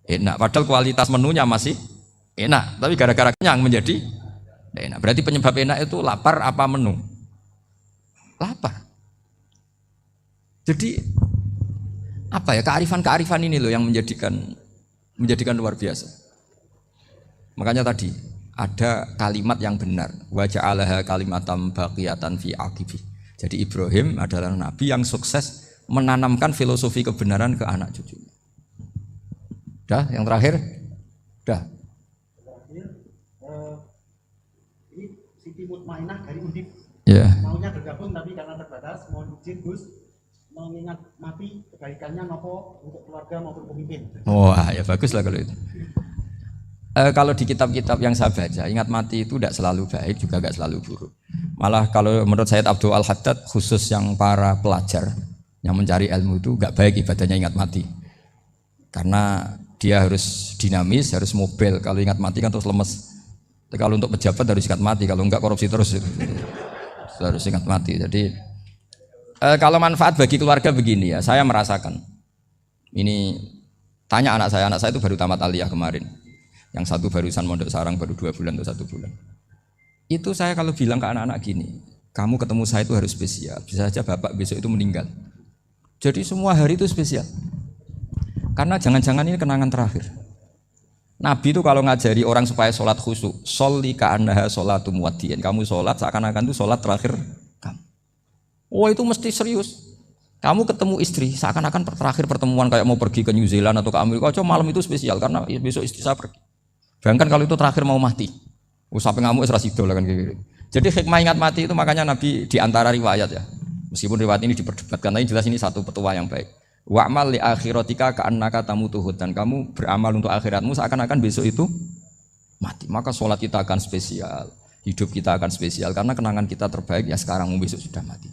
enak. Padahal kualitas menunya masih enak, tapi gara-gara kenyang menjadi tidak enak. Berarti penyebab enak itu lapar apa menu? Lapar. Jadi apa ya, kearifan ini loh yang menjadikan luar biasa. Makanya tadi ada kalimat yang benar, wa ja'alaha kalimatam baqiyatan fi aqibi. Jadi Ibrahim adalah nabi yang sukses menanamkan filosofi kebenaran ke anak cucunya. Dah, yang terakhir? Dah. Ini Siti Mutmainah dari Undip. Ya. Maunya bergabung tapi karena terbatas, mohon izin Gus mengingat mati kebaikannya nopo untuk keluarga maupun pemimpin. Wah, ya bagus lah kalau itu. Kalau di kitab-kitab yang saya baca, ingat mati itu tidak selalu baik juga tidak selalu buruk. Malah kalau menurut Sayyid Abdul Al-Haddad, khusus yang para pelajar yang mencari ilmu itu nggak baik ibadahnya ingat mati. Karena dia harus dinamis, harus mobil. Kalau ingat mati kan terus lemes. Tapi kalau untuk pejabat harus ingat mati, kalau enggak korupsi terus. Harus ingat mati. Jadi kalau manfaat bagi keluarga begini ya, saya merasakan. Ini tanya anak saya itu baru tamat aliyah kemarin. Yang satu barusan mondok sarang baru 2 bulan atau 1 bulan. Itu saya kalau bilang ke anak-anak gini, kamu ketemu saya itu harus spesial. Bisa saja bapak besok itu meninggal. Jadi semua hari itu spesial. Karena jangan-jangan ini kenangan terakhir. Nabi itu kalau ngajari orang supaya sholat khusyuk, sholli ka'annaha sholatu muwaddi'in. Kamu sholat seakan-akan itu sholat terakhir kamu. Oh itu mesti serius. Kamu ketemu istri seakan-akan terakhir pertemuan kayak mau pergi ke New Zealand atau ke Amerika. Coba malam itu spesial karena besok istri saya pergi. Bayangkan kalau itu terakhir mau mati. Sampai ngamuk isra sido lah kan gitu. Jadi hikmah ingat mati itu makanya Nabi diantara riwayat ya. Meskipun riwayat ini diperdebatkan, tapi jelas ini satu petua yang baik. Wa'mal li akhiratika ka'annaka tamutuhud, dan kamu beramal untuk akhiratmu seakan-akan besok itu mati. Maka sholat kita akan spesial, hidup kita akan spesial karena kenangan kita terbaik ya sekarang, besok sudah mati.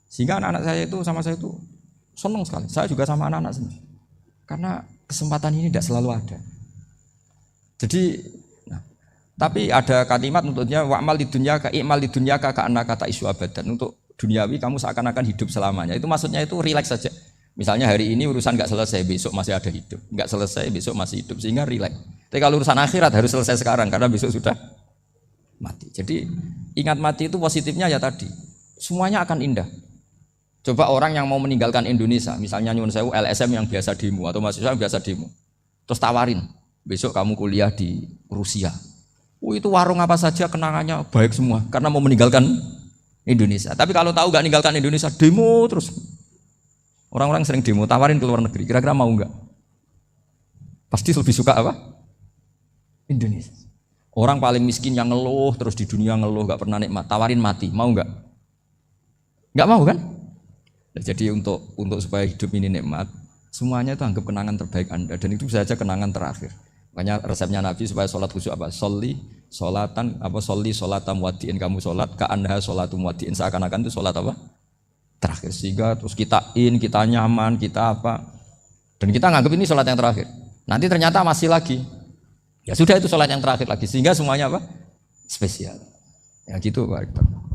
Sehingga anak-anak saya itu sama saya itu senang sekali. Saya juga sama anak-anak senang. Karena kesempatan ini tidak selalu ada. Jadi tapi ada kalimat untuknya wa'mal lidunyaka i'mal lidunyaka ka'annaka ta'isu abadan. Untuk duniawi kamu seakan-akan hidup selamanya. Itu maksudnya itu rileks saja. Misalnya hari ini urusan nggak selesai, besok masih ada hidup. Nggak selesai, besok masih hidup, sehingga rileks. Tapi kalau urusan akhirat harus selesai sekarang karena besok sudah mati. Jadi ingat mati itu positifnya ya tadi, semuanya akan indah. Coba orang yang mau meninggalkan Indonesia, misalnya nyuwun sewu LSM yang biasa demo atau mahasiswa yang biasa demo, terus tawarin, besok kamu kuliah di Rusia. Itu warung apa saja kenangannya baik semua karena mau meninggalkan Indonesia. Tapi kalau tahu nggak meninggalkan Indonesia, demo terus. Orang-orang sering demo, tawarin ke luar negeri, kira-kira mau enggak? Pasti lebih suka apa? Indonesia. Orang paling miskin yang ngeluh, terus di dunia ngeluh, enggak pernah nikmat, tawarin mati, mau enggak? Enggak mau kan? Jadi untuk supaya hidup ini nikmat, semuanya itu anggap kenangan terbaik Anda, dan itu bisa saja kenangan terakhir. Makanya resepnya Nabi supaya sholat khusyuk apa? Sholli sholatam muwaddi'in, kamu sholat, ka'annaha sholatu muwaddi'in, seakan-akan itu sholat apa? Terakhir, sehingga terus kita nyaman, kita apa, dan kita nganggap ini sholat yang terakhir. Nanti ternyata masih lagi, ya sudah itu sholat yang terakhir lagi, sehingga semuanya apa? spesial. Ya gitu Pak Rektor.